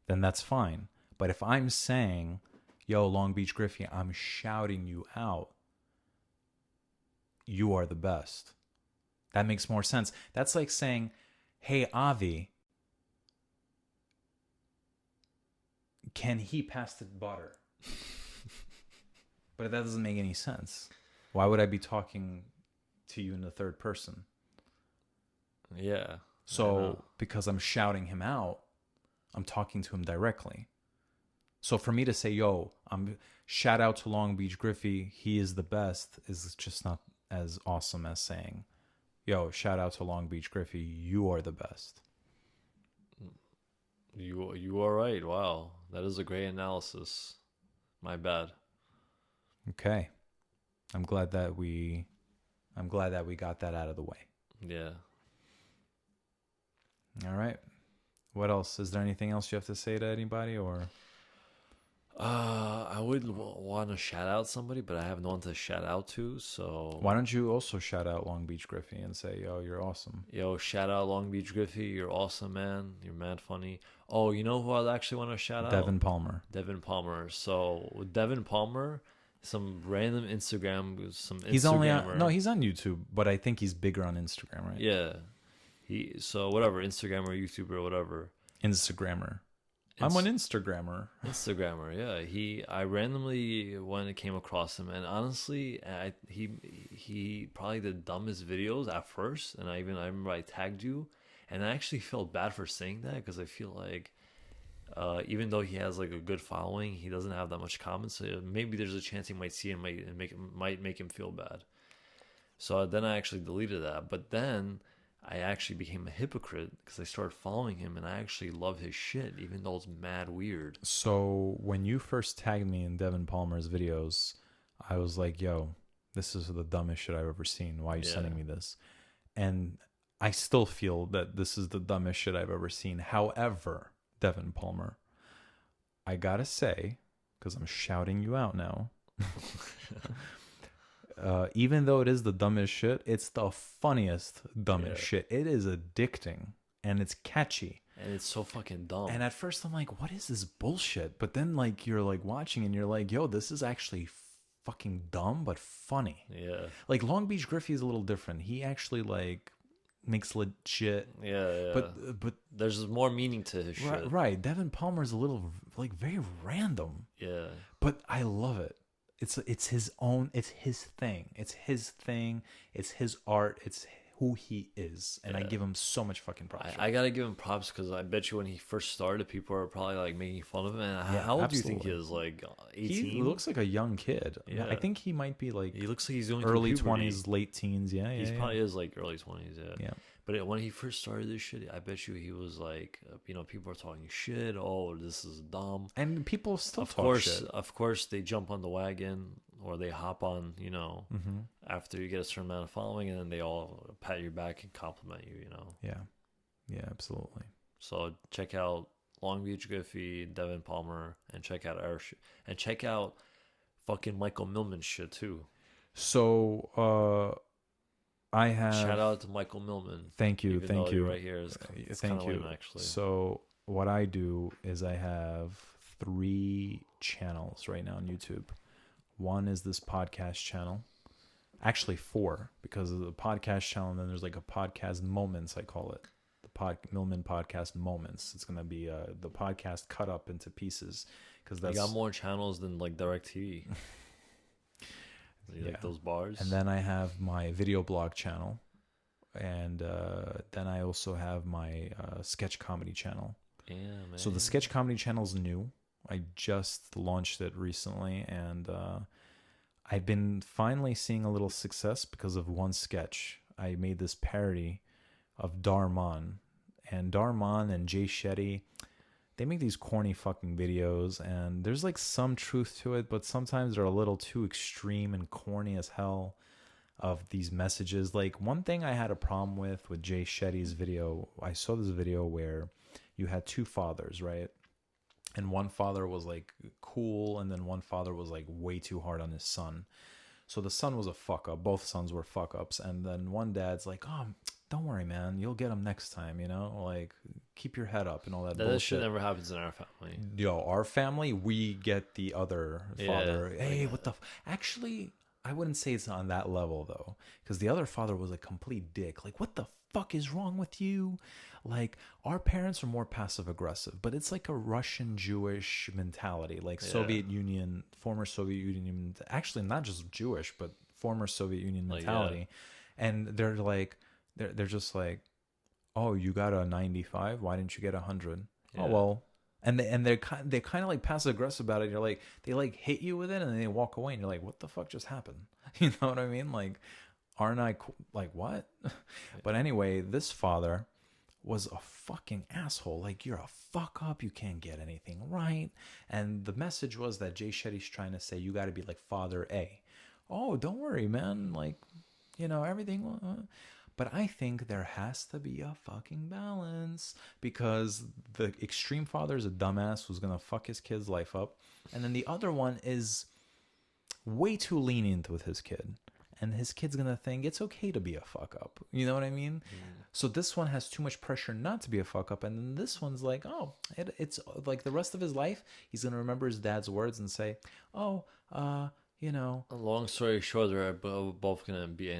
then that's fine. But if I'm saying, yo, Long Beach Griffey, I'm shouting you out, you are the best. That makes more sense. That's like saying, hey, Avi, can he pass the butter? But that doesn't make any sense. Why would I be talking to you in the third person? Yeah. So because I'm shouting him out, I'm talking to him directly. So for me to say, yo, shout out to Long Beach Griffey, he is the best, is just not as awesome as saying, yo, shout out to Long Beach Griffey, you are the best. You are right. Wow. That is a great analysis. My bad. Okay. I'm glad that we got that out of the way. Yeah. All right. What else? Is there anything else you have to say to anybody, or? I would want to shout out somebody, but I have no one to shout out to. So Why don't you also shout out Long Beach Griffey and say, yo, you're awesome? Yo, shout out Long Beach Griffey. You're awesome, man. You're mad funny. Oh, you know who I actually want to shout out? Devin Palmer. Devin Palmer. So with Devin Palmer, some random Instagram. He's only he's on YouTube, but I think he's bigger on Instagram, right? Yeah. So whatever, Instagram or YouTube or whatever. Instagrammer. I'm an Instagrammer. Instagrammer, yeah. I randomly went and came across him, and honestly, he probably the dumbest videos at first. And I remember I tagged you, and I actually felt bad for saying that because I feel like even though he has like a good following, he doesn't have that much comments. So maybe there's a chance he might see it and might make him feel bad. So then I actually deleted that. But then I actually became a hypocrite because I started following him, and I actually love his shit, even though it's mad weird. So when you first tagged me in Devin Palmer's videos, I was like, yo, this is the dumbest shit I've ever seen. Why are you sending me this? And I still feel that this is the dumbest shit I've ever seen. However, Devin Palmer, I gotta say, because I'm shouting you out now, even though it is the dumbest shit, it's the funniest dumbest shit. It is addicting and it's catchy. And it's so fucking dumb. And at first I'm like, what is this bullshit? But then like you're like watching and you're like, yo, this is actually fucking dumb but funny. Yeah. Like Long Beach Griffey is a little different. He actually like makes legit. Yeah. But there's more meaning to his shit. Right. Devin Palmer's a little like very random. Yeah. But I love it. It's his own. It's his thing. It's his thing. It's his art. It's who he is, and I give him so much fucking props. I gotta give him props because I bet you when he first started, people are probably like making fun of him. And Yeah, how old absolutely. do you think he is? Like 18? He looks like a young kid. Yeah. I think he might be like He looks like he's going early through puberty. 20s, late teens. Yeah, He probably is like early 20s. Yeah. But when he first started this shit, I bet you he was like, people are talking shit. Oh, this is dumb. And people still Of talk course, shit. of course, they jump on the wagon or they hop on, Mm-hmm. after you get a certain amount of following, and then they all pat your back and compliment you, Yeah, absolutely. So check out Long Beach Griffey, Devin Palmer, and check out our shit. And check out fucking Michael Milman shit too. So, I have... Shout out to Michael Milman. Thank you, Even thank though you. Right here is Thank you. lame, actually. So what I do is I have 3 channels right now on YouTube. One is this podcast channel. Actually 4, because of the podcast channel, and then there's like a podcast moments, I call it. The Milman Podcast Moments. It's going to be the podcast cut up into pieces. Because that's... You got more channels than like DirecTV. Like those bars. And then I have my video blog channel. And then I also have my sketch comedy channel. Yeah, man. So the sketch comedy channel is new. I just launched it recently, and I've been finally seeing a little success because of one sketch. I made this parody of Darman, and Darman and Jay Shetty, they make these corny fucking videos, and there's like some truth to it, but sometimes they're a little too extreme and corny as hell of these messages. Like one thing I had a problem with Jay Shetty's video, I saw this video where you had 2 fathers, right? And one father was like cool, and then one father was like way too hard on his son. So the son was a fuck up. Both sons were fuck ups. And then one dad's like, oh, don't worry, man. You'll get him next time, Like, keep your head up and all that bullshit. That shit never happens in our family. Yo, our family, we get the other father. Hey, what the... Actually, I wouldn't say it's on that level, though. Because the other father was a complete dick. Like, what the fuck is wrong with you? Like, our parents are more passive-aggressive, but it's like a Russian-Jewish mentality, like Soviet Union, former Soviet Union, actually not just Jewish, but former Soviet Union mentality. And they're like, they're just like, oh, you got a 95? Why didn't you get 100? Yeah. Oh, well. And they're kind of like passive-aggressive about it. You're like, they like hit you with it, and then they walk away, and you're like, what the fuck just happened? You know what I mean? Like, aren't I like, what? But anyway, this father was a fucking asshole. Like, you're a fuck up. You can't get anything right. And the message was that Jay Shetty's trying to say, you got to be like Father A. Oh, don't worry, man. Like, everything. But I think there has to be a fucking balance, because the extreme father is a dumbass who's going to fuck his kid's life up. And then the other one is way too lenient with his kid. And his kid's going to think it's okay to be a fuck up. You know what I mean? So this one has too much pressure not to be a fuck up. And then this one's like, oh, it's like the rest of his life, he's going to remember his dad's words and say, oh, A long story short, they're both going to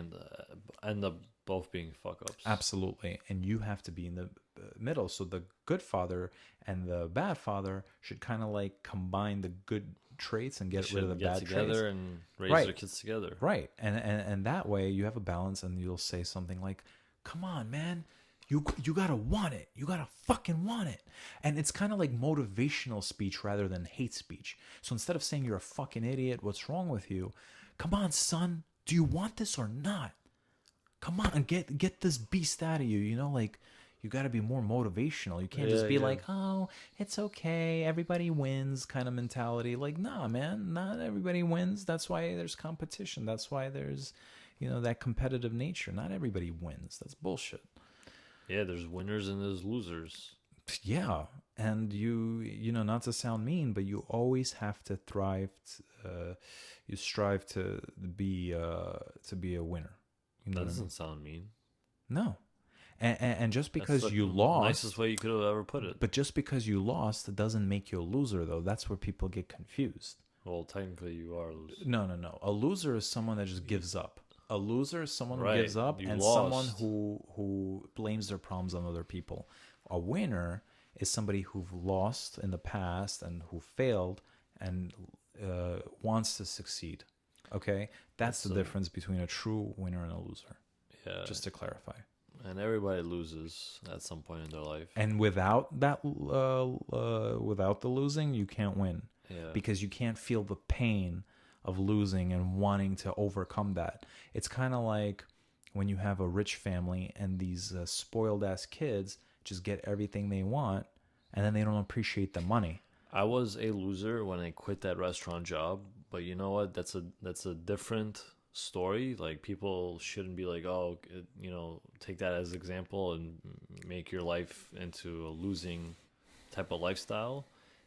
end up both being fuck ups. Absolutely. And you have to be in the middle. So the good father and the bad father should kind of like combine the good traits and get rid of the bad traits. Together and raise Right. their kids together. Right. And that way you have a balance, and you'll say something like, come on, man. You gotta want it. You gotta fucking want it. And it's kind of like motivational speech rather than hate speech. So instead of saying you're a fucking idiot, what's wrong with you? Come on, son. Do you want this or not? Come on, and get this beast out of you. You know, like you gotta be more motivational. You can't just be like, oh, it's okay, everybody wins kind of mentality. Like, nah, man, not everybody wins. That's why there's competition. That's why there's, that competitive nature. Not everybody wins. That's bullshit. Yeah, there's winners and there's losers. Yeah, and not to sound mean, but you always have to thrive. You strive to be a winner. You know that doesn't sound mean. No, and just because you lost, nicest way you could have ever put it. But just because you lost, it doesn't make you a loser, though. That's where people get confused. Well, technically, you are a loser. No. A loser is someone that just gives up. A loser is someone who gives up, and lost. someone who blames their problems on other people. A winner is somebody who lost in the past and who failed and wants to succeed. Okay? That's the difference between a true winner and a loser. Yeah. Just to clarify. And everybody loses at some point in their life. And without that, without the losing, you can't win. Yeah. Because you can't feel the pain of losing and wanting to overcome that. It's kind of like when you have a rich family and these spoiled ass kids just get everything they want, and then they don't appreciate the money. I was a loser when I quit that restaurant job, but you know what? That's a different story. Like, people shouldn't be like, oh, take that as example and make your life into a losing type of lifestyle.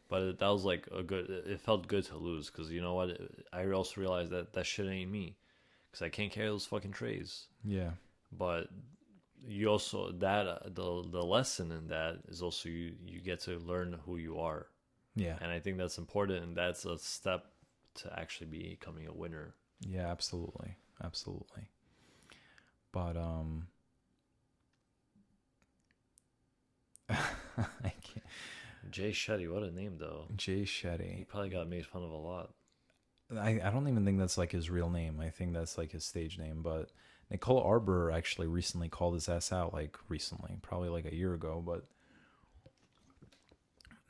But that was like it felt good to lose, because you know what? I also realized that shit ain't me, because I can't carry those fucking trays. Yeah. But you also, the lesson in that is also you get to learn who you are. Yeah. And I think that's important, and that's a step to actually becoming a winner. Yeah, absolutely. But I can't. Jay Shetty, what a name though. Jay Shetty. He probably got made fun of a lot. I don't even think that's like his real name. I think that's like his stage name. But Nicole Arbor actually recently called his ass out, probably like a year ago, but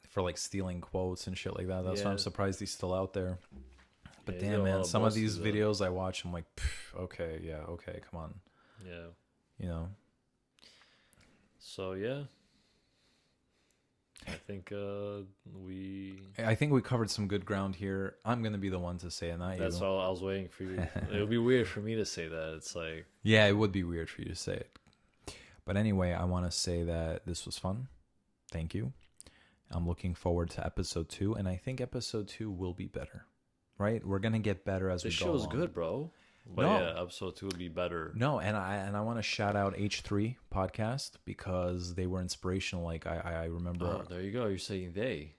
for like stealing quotes and shit like that. That's why I'm surprised he's still out there. But damn, man, some of these videos I watch, I'm like, okay, come on. Yeah. So yeah. I think we covered some good ground here. I'm gonna be the one to say it, not you. That's why I was waiting for you. It would be weird for me to say that. It's like, yeah, it would be weird for you to say it. But anyway, I want to say that this was fun. Thank you. I'm looking forward to episode 2, and I think episode 2 will be better. Right? We're gonna get better as we go along. This show's good, bro. But yeah, episode 2 would be better. No, and I want to shout out H3 podcast, because they were inspirational. Like I remember. Oh, there you go. You're saying they.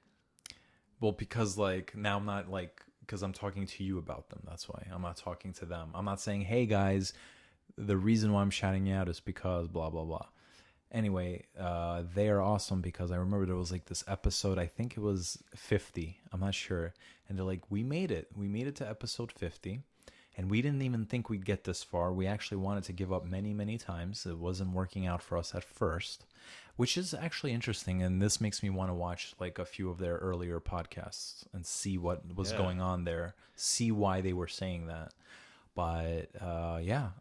Well, because like now I'm not like, because I'm talking to you about them. That's why I'm not talking to them. I'm not saying, hey guys, the reason why I'm shouting you out is because blah blah blah. Anyway, they are awesome, because I remember there was like this episode, I think it was 50, I'm not sure, and they're like, we made it to episode 50, and we didn't even think we'd get this far. We actually wanted to give up many times. It wasn't working out for us at first, which is actually interesting, and this makes me want to watch like a few of their earlier podcasts and see what was going on there, see why they were saying that. But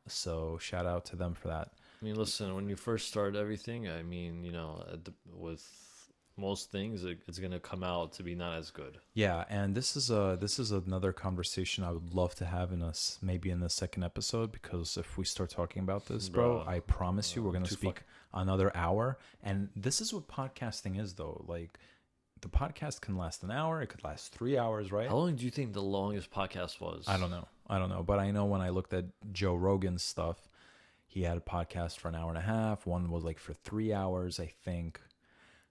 so shout out to them for that. I mean, listen, when you first start everything, I mean, with most things, it's going to come out to be not as good. Yeah, and this is another conversation I would love to have maybe in the second episode, because if we start talking about this, bro, I promise you we're going to speak another hour. And this is what podcasting is, though. Like, the podcast can last an hour, it could last 3 hours, right? How long do you think the longest podcast was? I don't know, but I know when I looked at Joe Rogan's stuff, he had a podcast for an hour and a half. One was like for 3 hours, I think.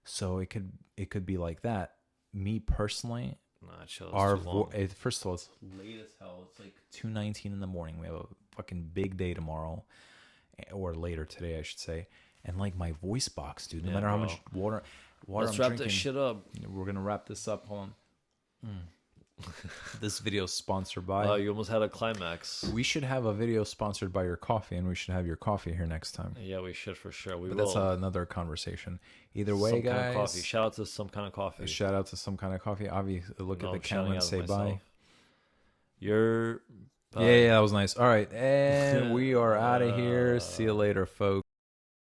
So it could be like that. Me personally, first of all, it's late as hell. It's like 2:19 in the morning. We have a fucking big day tomorrow, or later today, I should say. And like my voice box, dude. No Yeah, matter how bro. much water Let's I'm wrap drinking, this shit up. we're gonna wrap this up. Hold on. This video is sponsored by. Oh, you almost had a climax. We should have a video sponsored by your coffee, and we should have your coffee here next time. Yeah, we should for sure. We But will. that's another conversation. Either way, Some guys. kind of coffee. Shout out to some kind of coffee. Shout out to some kind of coffee. Avi, look No, at the I'm shouting camera and out say myself. bye. You're. Yeah, that was nice. All right, and we are out of here. See you later, folks.